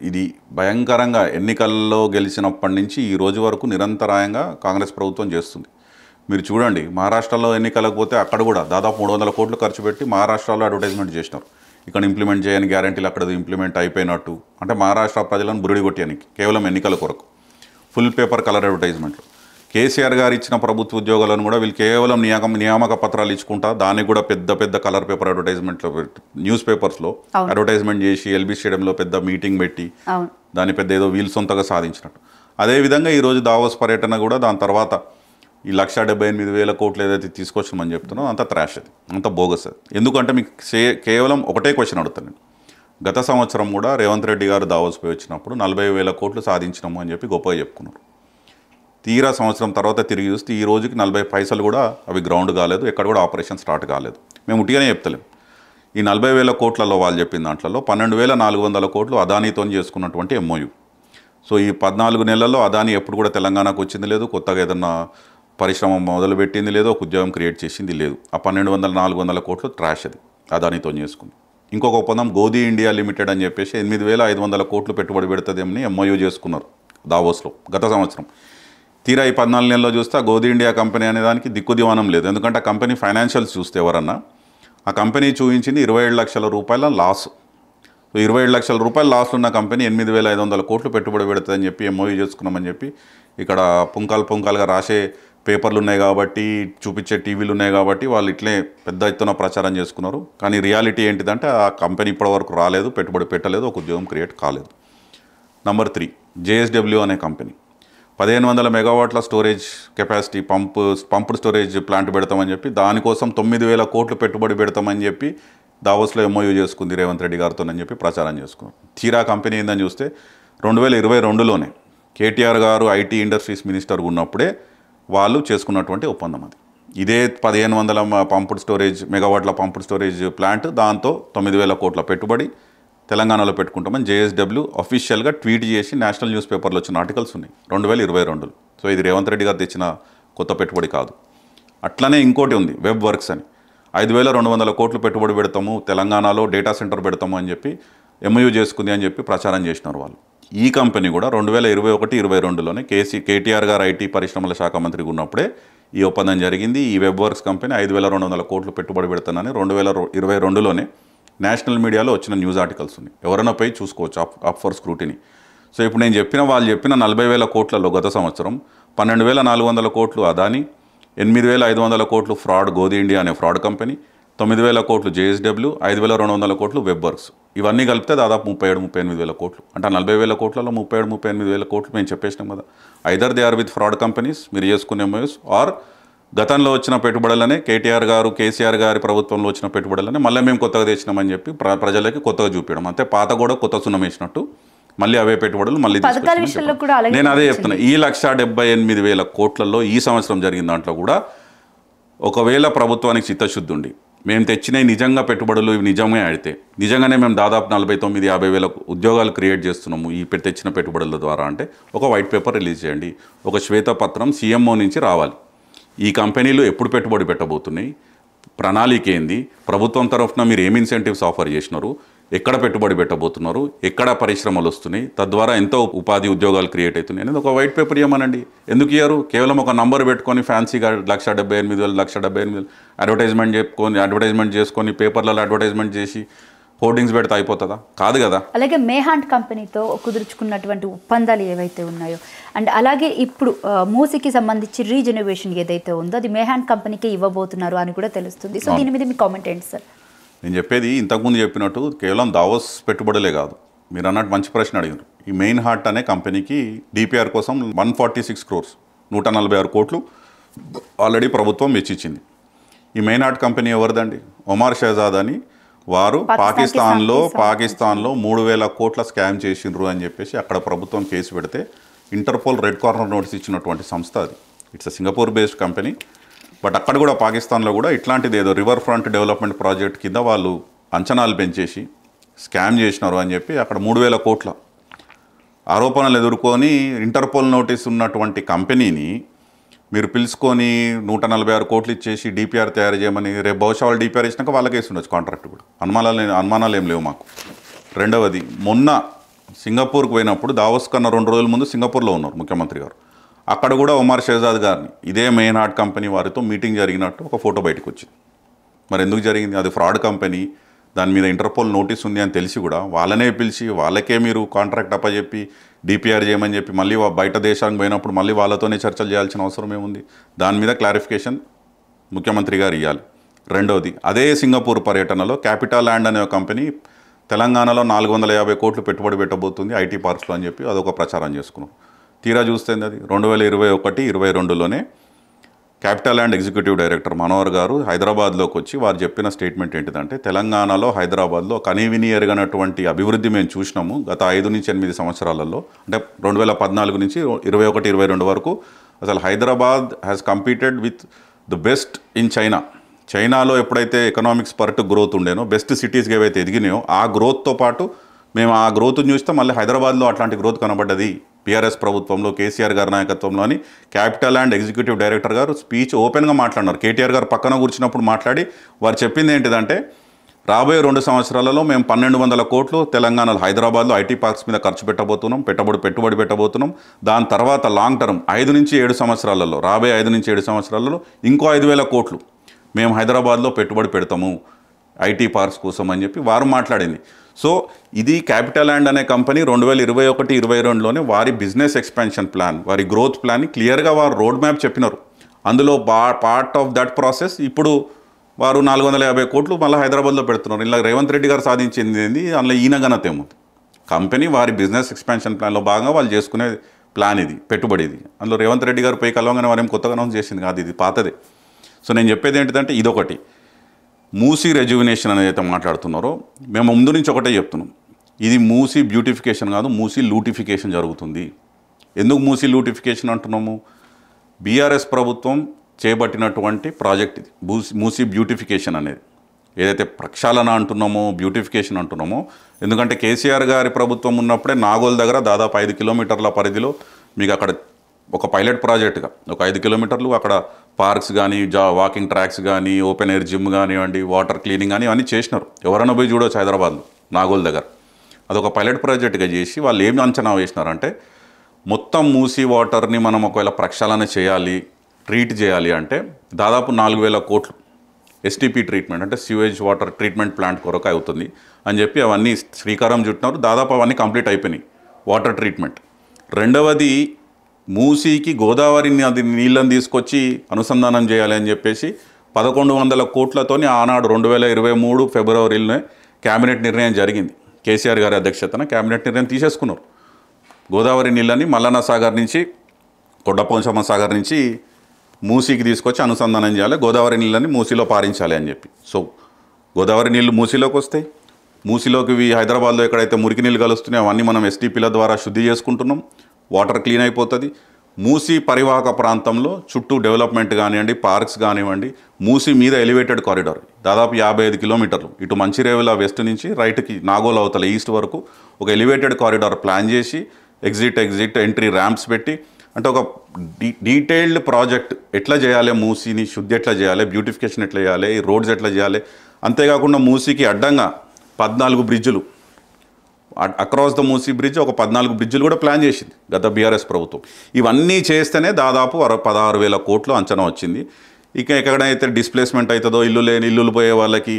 ఇది భయంకరంగా ఎన్నికల్లో గెలిచినప్పటి నుంచి ఈ రోజు వరకు నిరంతరాయంగా కాంగ్రెస్ ప్రభుత్వం చేస్తుంది. మీరు చూడండి, మహారాష్ట్రలో ఎన్నికలకు పోతే అక్కడ కూడా దాదాపు 300 కోట్లు ఖర్చు పెట్టి మహారాష్ట్రలో అడ్వర్టైజ్మెంట్ చేసినారు. ఇక్కడ ఇంప్లిమెంట్ చేయని గ్యారంటీలు అక్కడ ఇంప్లిమెంట్ అయిపోయినట్టు, అంటే మహారాష్ట్ర ప్రజలను బురిడి కొట్టేయడానికి కేవలం ఎన్నికల కొరకు ఫుల్ పేపర్ కలర్ అడ్వర్టైజ్మెంట్లు. కేసీఆర్ గారు ఇచ్చిన ప్రభుత్వ ఉద్యోగాలను కూడా వీళ్ళు కేవలం నియామక పత్రాలు ఇచ్చుకుంటా దానికి కూడా పెద్ద పెద్ద కలర్ పేపర్ అడ్వర్టైజ్మెంట్లో న్యూస్ పేపర్స్లో అడ్వర్టైజ్మెంట్ చేసి ఎల్బీ స్టేడియంలో పెద్ద మీటింగ్ పెట్టి దాని పెద్ద ఏదో వీళ్ళు సొంతగా సాధించినట్టు. అదేవిధంగా ఈరోజు దావోస్ పర్యటన కూడా దాని తర్వాత ఈ 1,78,000 కోట్లు ఏదైతే తీసుకొచ్చామని చెప్తున్నా అంత త్రాష్, అది అంత బోగస్. అది ఎందుకంటే మీకు కేవలం ఒకటే క్వశ్చన్ అడుగుతాను నేను. గత సంవత్సరం కూడా రేవంత్ రెడ్డి గారు దావోస్ పోయి వచ్చినప్పుడు 40,000 కోట్లు సాధించినాము అని చెప్పి గొప్పగా చెప్పుకున్నారు. తీరా సంవత్సరం తర్వాత తిరిగి చూస్తే ఈ రోజుకి 40 పైసలు కూడా అవి గ్రౌండ్ కాలేదు, ఎక్కడ కూడా ఆపరేషన్ స్టార్ట్ కాలేదు. మేము ఉట్టిగానే చెప్తలేం. ఈ 40,000 కోట్లలో వాళ్ళు చెప్పిన దాంట్లో 12,400 కోట్లు అదానీతో చేసుకున్నటువంటి ఎంఓయూ. సో ఈ 14 నెలల్లో అదానీ ఎప్పుడు కూడా తెలంగాణకు వచ్చింది లేదు, కొత్తగా ఏదన్నా పరిశ్రమ మొదలుపెట్టింది లేదు, ఒక ఉద్యోగం క్రియేట్ చేసింది లేదు. ఆ 1,200-400 కోట్లు ట్రాష్ అది అదానీతో చేసుకుంది. ఇంకొక ఒప్పందం గోదీ ఇండియా లిమిటెడ్ అని చెప్పేసి 8,500 కోట్లు పెట్టుబడి పెడుతుందేమని ఎంఓయూ చేసుకున్నారు దావోస్లో గత సంవత్సరం. తీరా ఈ 14 నెలల్లో చూస్తే ఆ గోదీ ఇండియా కంపెనీ అనే దానికి దిక్కుదివానం లేదు. ఎందుకంటే ఆ కంపెనీ ఫైనాన్షియల్స్ చూస్తే ఎవరన్నా ఆ కంపెనీ చూపించింది 27 లక్షల రూపాయల లాస్. సో 27 లక్షల రూపాయలు లాస్ ఉన్న కంపెనీ 8,500 కోట్లు పెట్టుబడి పెడుతుందని చెప్పి ఎంఓయూ చేసుకున్నామని చెప్పి ఇక్కడ పుంకాలుగా రాసే పేపర్లు ఉన్నాయి కాబట్టి, చూపించే టీవీలు ఉన్నాయి కాబట్టి వాళ్ళు ఇట్లే పెద్ద ఎత్తున ప్రచారం చేసుకున్నారు. కానీ రియాలిటీ ఏంటిదంటే ఆ కంపెనీ ఇప్పటివరకు రాలేదు, పెట్టుబడి పెట్టలేదు, ఒక ఉద్యోగం క్రియేట్ కాలేదు. నంబర్ 3 JSW అనే కంపెనీ 1500 మెగావాట్ల storage capacity pumped storage plant పెడతామని చెప్పి దానికోసం 9,000 కోట్లు పెట్టుబడి పెడతామని చెప్పి దావోస్లో ఎంఓయూ చేసుకుంది రేవంత్ రెడ్డి గారితోనని చెప్పి ప్రచారం చేసుకున్నారు. తీరా కంపెనీ ఏందని చూస్తే 2022లోనే కేటీఆర్ గారు ఐటీ ఇండస్ట్రీస్ మినిస్టర్ ఉన్నప్పుడే వాళ్ళు చేసుకున్నటువంటి ఒప్పందం అది. ఇదే 1500 పంప్డ్ స్టోరేజ్ మెగావాట్ల పంప్డ్ స్టోరేజ్ ప్లాంట్, దాంతో 9,000 కోట్ల పెట్టుబడి తెలంగాణలో పెట్టుకుంటామని JSW అఫీషియల్గా ట్వీట్ చేసి నేషనల్ న్యూస్ పేపర్లో వచ్చిన ఆర్టికల్స్ ఉన్నాయి 2022లో. సో ఇది రేవంత్ రెడ్డి గారు తెచ్చిన కొత్త పెట్టుబడి కాదు. అట్లనే ఇంకోటి ఉంది వెబ్ వర్క్స్ అని, 5,200 కోట్లు పెట్టుబడి పెడతాము తెలంగాణలో, డేటా సెంటర్ పెడతాము అని చెప్పి ఎంఓయూ చేసుకుంది అని చెప్పి ప్రచారం చేసినారు వాళ్ళు. ఈ కంపెనీ కూడా 2021-22లోనే కేటీఆర్ గారు ఐటీ పరిశ్రమల శాఖ మంత్రిగా ఉన్నప్పుడే ఈ ఒప్పందం జరిగింది. ఈ వెబ్ వర్క్స్ కంపెనీ 5,200 కోట్లు పెట్టుబడి పెడతానని 2022లోనే నేషనల్ మీడియాలో వచ్చిన న్యూస్ ఆర్టికల్స్ ఉన్నాయి. ఎవరైనా పోయి చూసుకోవచ్చు, అప్ ఫర్ స్క్రూటినీ. సో ఇప్పుడు వాళ్ళు చెప్పిన 40,000 కోట్లలో గత సంవత్సరం 12,400 కోట్లు అదాని, 8,500 కోట్లు ఫ్రాడ్ గోధి ఇండియా అనే ఫ్రాడ్ కంపెనీ, 9,000 కోట్లు JSW, 5,200 కోట్లు వెబ్ వర్క్స్. ఇవన్నీ కలిపితే దాదాపు 37,000-38,000 కోట్లు. అంటే 40,000 కోట్లలో 37,000-38,000 కోట్లు మేము చెప్పేసినాం కదా. Either they are with fraud companies, మీరు చేసుకునే ఎంఓయూస్, ఆర్ గతంలో వచ్చిన పెట్టుబడులనే కేసీఆర్ గారి ప్రభుత్వంలో వచ్చిన పెట్టుబడులనే మళ్ళీ మేము కొత్తగా తెచ్చినామని చెప్పి ప్రజలకి కొత్తగా చూపించడం. అంతే, పాత కూడా కొత్త సున్నం వేసినట్టు మళ్ళీ అవే పెట్టుబడులు మళ్ళీ నేను అదే చెప్తున్నా. ఈ 1,78,000 కోట్లలో ఈ సంవత్సరం జరిగిన దాంట్లో కూడా ఒకవేళ ప్రభుత్వానికి చిత్తశుద్ధి ఉండి మేము తెచ్చినవి నిజంగా పెట్టుబడులు ఇవి నిజంగా అయితే నిజంగానే మేము దాదాపు 49,000-50,000 ఉద్యోగాలు క్రియేట్ చేస్తున్నాము ఈ తెచ్చిన పెట్టుబడుల ద్వారా అంటే ఒక వైట్ పేపర్ రిలీజ్ చేయండి, ఒక శ్వేతపత్రం CMO నుంచి రావాలి. ఈ కంపెనీలు ఎప్పుడు పెట్టుబడి పెట్టబోతున్నాయి, ప్రణాళిక ఏంది, ప్రభుత్వం తరఫున మీరు ఏమి ఇన్సెంటివ్స్ ఆఫర్ చేసినారు, ఎక్కడ పెట్టుబడి పెట్టబోతున్నారు, ఎక్కడ పరిశ్రమలు వస్తున్నాయి, తద్వారా ఎంతో ఉపాధి ఉద్యోగాలు క్రియేట్ అవుతున్నాయి అనేది ఒక వైట్ పేపర్ ఇవ్వమనండి. ఎందుకు ఇయ్యరు? కేవలం ఒక నంబర్ పెట్టుకొని ఫ్యాన్సీగా 1,78,000 అడ్వర్టైజ్మెంట్ చేసుకొని పేపర్లలో అడ్వర్టైజ్మెంట్ చేసి హోర్డింగ్స్ పెడితే అయిపోతుందా? కాదు కదా. అలాగే మేహాంట్ కంపెనీతో కుదుర్చుకున్నటువంటి ఒప్పందాలు ఏవైతే ఉన్నాయో అండ్ అలాగే ఇప్పుడు మూసీకి సంబంధించి రీజెనరేషన్ ఏదైతే ఉందో అది మేహాంట్ కంపెనీకి ఇవ్వబోతున్నారు అని కూడా తెలుస్తుంది. సో దీని మీద మీ కామెంట్ ఏంటి సార్? నేను చెప్పేది ఇంతకుముందు చెప్పినట్టు కేవలం దావోస్ పెట్టుబడులే కాదు. మీరు అన్నట్టు మంచి ప్రశ్న అడిగారు. ఈ మెయిన్ హార్ట్ అనే కంపెనీకి DPR కోసం 146 crores 146 కోట్లు ఆల్రెడీ ప్రభుత్వం వెచ్చించింది. ఈ మెయిన్ హార్ట్ కంపెనీ ఎవరిదండి? ఒమార్ షహజాద్ అని వారు పాకిస్తాన్లో 3,000 కోట్ల స్కామ్ చేసిండ్రు అని చెప్పేసి అక్కడ ప్రభుత్వం కేసు పెడితే ఇంటర్పోల్ రెడ్ కార్నర్ నోటీస్ ఇచ్చినటువంటి సంస్థ అది. It's Singapore based company. But అక్కడ కూడా పాకిస్తాన్లో కూడా ఇట్లాంటిది ఏదో రివర్ ఫ్రంట్ డెవలప్మెంట్ ప్రాజెక్ట్ కింద వాళ్ళు అంచనాలు పెంచేసి స్కామ్ చేసినారు అని చెప్పి అక్కడ 3,000 కోట్ల ఆరోపణలు ఎదుర్కొని ఇంటర్పోల్ నోటీస్ ఉన్నటువంటి కంపెనీని మీరు పిలుచుకొని 146 కోట్లు ఇచ్చేసి DPR తయారు చేయమని రేపు బహుశా వాళ్ళు DPR ఇచ్చినాక వాళ్ళకి వేసి ఉండొచ్చు కాంట్రాక్ట్ కూడా. అనుమానాలు ఏం లేవు మాకు. రెండవది, మొన్న సింగపూర్కి పోయినప్పుడు దావోస్ కన్నా 2 రోజుల ముందు సింగపూర్లో ఉన్నారు ముఖ్యమంత్రి గారు. అక్కడ కూడా ఒమార్ షహజాద్ గారిని ఇదే మెయిన్ హార్ట్ కంపెనీ వారితో మీటింగ్ జరిగినట్టు ఒక ఫోటో బయటకు వచ్చింది. మరి ఎందుకు జరిగింది? అది ఫ్రాడ్ కంపెనీ, దాని మీద ఇంటర్పోల్ నోటీస్ ఉంది అని తెలిసి కూడా వాళ్ళనే పిలిచి వాళ్ళకే మీరు కాంట్రాక్ట్ అప్పచెప్పి DPR చేయమని చెప్పి మళ్ళీ బయట దేశానికి పోయినప్పుడు మళ్ళీ వాళ్ళతోనే చర్చలు చేయాల్సిన అవసరం ఏముంది? దాని మీద క్లారిఫికేషన్ ముఖ్యమంత్రి గారు ఇవ్వాలి. రెండవది, అదే సింగపూర్ పర్యటనలో క్యాపిటల్ ల్యాండ్ అనే కంపెనీ తెలంగాణలో 450 కోట్లు పెట్టుబడి పెట్టబోతుంది IT పార్క్స్లో అని చెప్పి అదొక ప్రచారం చేసుకున్నాం. తీరా చూస్తే అది 2021-22లోనే capital land executive director Manohar గారు హైదరాబాద్లోకి వచ్చి వారు చెప్పిన స్టేట్మెంట్ ఏంటిదంటే తెలంగాణలో హైదరాబాద్లో కనీవిని ఎరగనటువంటి అభివృద్ధి మేము చూసినాము గత 5-8 సంవత్సరాలలో. అంటే 2014 నుంచి 21-22 వరకు అసలు Hyderabad has competed with the best in చైనాలో ఎప్పుడైతే ఎకనామిక్ స్పర్ట్ గ్రోత్ ఉండేనో, బెస్ట్ సిటీస్కి ఏవైతే ఎదిగినాయో ఆ గ్రోత్తో పాటు మేము ఆ గ్రోత్ని చూస్తే మళ్ళీ హైదరాబాద్లో అట్లాంటి గ్రోత్ కనబడ్డది PRS ప్రభుత్వంలో కేసీఆర్ గారి నాయకత్వంలోని. క్యాపిటల్ ల్యాండ్ ఎగ్జిక్యూటివ్ డైరెక్టర్ గారు స్పీచ్ ఓపెన్గా మాట్లాడినారు. కేటీఆర్ గారు పక్కన కూర్చున్నప్పుడు మాట్లాడి వారు చెప్పింది ఏంటిదంటే రాబోయే 2 సంవత్సరాలలో మేము 1,200 కోట్లు తెలంగాణలో హైదరాబాద్లో IT పార్క్స్ మీద ఖర్చు పెట్టబోతున్నాం, పెట్టుబడి పెట్టబోతున్నాం. దాని తర్వాత లాంగ్ టర్మ్ 5-7 సంవత్సరాలలో, రాబోయే 5-7 సంవత్సరాలలో ఇంకో 5,000 కోట్లు మేము హైదరాబాద్లో పెట్టుబడి పెడతాము IT పార్క్స్ కోసం అని చెప్పి వారు మాట్లాడింది. సో ఇది క్యాపిటల్ ల్యాండ్ అనే కంపెనీ 2021-22లోనే వారి బిజినెస్ ఎక్స్పాన్షన్ ప్లాన్, వారి గ్రోత్ ప్లాన్ని క్లియర్గా వారు రోడ్ మ్యాప్ చెప్పినారు. అందులో పార్ట్ ఆఫ్ దట్ ప్రాసెస్ ఇప్పుడు వారు 450 కోట్లు మళ్ళీ హైదరాబాద్లో పెడుతున్నారు. ఇలా రేవంత్ రెడ్డి గారు సాధించింది ఏంది, అందులో ఈయన ఘనత ఏముంది? కంపెనీ వారి బిజినెస్ ఎక్స్పాన్షన్ ప్లాన్లో భాగంగా వాళ్ళు చేసుకునే ప్లాన్ ఇది, పెట్టుబడి ఇది. అందులో రేవంత్ రెడ్డి గారు పోయి కలవగానే వారేం కొత్తగా అనౌన్స్ చేసింది కాదు, ఇది పాతదే. సో నేను చెప్పేది ఏంటిదంటే ఇదొకటి. మూసీ రెజ్యువినేషన్ అనేది అయితే మాట్లాడుతున్నారో మేము ముందు నుంచి ఒకటే చెప్తున్నాం, ఇది మూసీ బ్యూటిఫికేషన్ కాదు, మూసీ లూటిఫికేషన్ జరుగుతుంది. ఎందుకు మూసీ లూటిఫికేషన్ అంటున్నాము? బీఆర్ఎస్ ప్రభుత్వం చేపట్టినటువంటి ప్రాజెక్ట్ ఇది మూసీ బ్యూటిఫికేషన్ అనేది. ఏదైతే ప్రక్షాళన అంటున్నామో, బ్యూటిఫికేషన్ అంటున్నామో, ఎందుకంటే కేసీఆర్ గారి ప్రభుత్వం ఉన్నప్పుడే నాగోల్ దగ్గర దాదాపు 5 కిలోమీటర్ల పరిధిలో మీకు అక్కడ ఒక పైలట్ ప్రాజెక్టుగా ఒక 5 కిలోమీటర్లు అక్కడ పార్క్స్ కానీ, వాకింగ్ ట్రాక్స్ కానీ, ఓపెన్ ఎయిర్ జిమ్ కానివ్వండి, వాటర్ క్లీనింగ్ కానీ అన్నీ చేసినారు. ఎవరైనా పోయి చూడవచ్చు హైదరాబాద్లో నాగోల్ దగ్గర. అదొక పైలట్ ప్రాజెక్టుగా చేసి వాళ్ళు ఏమి అంచనా వేసినారంటే, మొత్తం మూసీ వాటర్ని మనం ఒకవేళ ప్రక్షాళన చేయాలి, ట్రీట్ చేయాలి అంటే దాదాపు 4,000 కోట్లు ఎస్టీపీ ట్రీట్మెంట్ అంటే సివేజ్ వాటర్ ట్రీట్మెంట్ ప్లాంట్ కొరకు అవుతుంది అని చెప్పి అవన్నీ శ్రీకారం చుట్టినారు. దాదాపు అవన్నీ కంప్లీట్ అయిపోయినాయి వాటర్ ట్రీట్మెంట్. రెండవది, మూసీకి గోదావరి నది నీళ్ళని తీసుకొచ్చి అనుసంధానం చేయాలి అని చెప్పేసి 1,100 కోట్లతోని ఆనాడు 2023 ఫిబ్రవరిలోనే క్యాబినెట్ నిర్ణయం జరిగింది. కేసీఆర్ గారి అధ్యక్షతన క్యాబినెట్ నిర్ణయం తీసేసుకున్నారు. గోదావరి నీళ్ళని మల్లన్న సాగర్ నుంచి, కొండపోచమ్మ సాగర్ నుంచి మూసీకి తీసుకొచ్చి అనుసంధానం చేయాలి, గోదావరి నీళ్ళని మూసీలో పారించాలి అని చెప్పి. సో గోదావరి నీళ్ళు మూసీలోకి వస్తాయి. మూసీలోకి హైదరాబాద్లో ఎక్కడైతే మురికి నీళ్ళు కలుస్తున్నాయో అవన్నీ మనం ఎస్టీపీల ద్వారా శుద్ధి చేసుకుంటున్నాం. వాటర్ క్లీన్ అయిపోతుంది. మూసీ పరివాహక ప్రాంతంలో చుట్టూ డెవలప్మెంట్ కానివ్వండి, పార్క్స్ కానివ్వండి, మూసీ మీద ఎలివేటెడ్ కారిడార్ దాదాపు 55 కిలోమీటర్లు ఇటు మంచిర్యాల వెస్ట్ నుంచి రైట్కి నాగోల్ అవతల ఈస్ట్ వరకు ఒక ఎలివేటెడ్ కారిడార్ ప్లాన్ చేసి ఎగ్జిట్ ఎంట్రీ ర్యాంప్స్ పెట్టి, అంటే ఒక డీటెయిల్డ్ ప్రాజెక్ట్ ఎట్లా చేయాలి, మూసీని శుద్ధి ఎట్లా చేయాలి, బ్యూటిఫికేషన్ ఎట్లా చేయాలి, రోడ్స్ ఎట్లా చేయాలి. అంతేకాకుండా మూసీకి అడ్డంగా 14 బ్రిడ్జులు, అక్రాస్ ద మూసీ బ్రిడ్జ్ ఒక 14 బ్రిడ్జులు కూడా ప్లాన్ చేసింది గత బీఆర్ఎస్ ప్రభుత్వం. ఇవన్నీ చేస్తేనే దాదాపు 16,000 కోట్లు అంచనా వచ్చింది. ఇక ఎక్కడైతే డిస్ప్లేస్మెంట్ అవుతుందో, ఇల్లులు పోయే వాళ్ళకి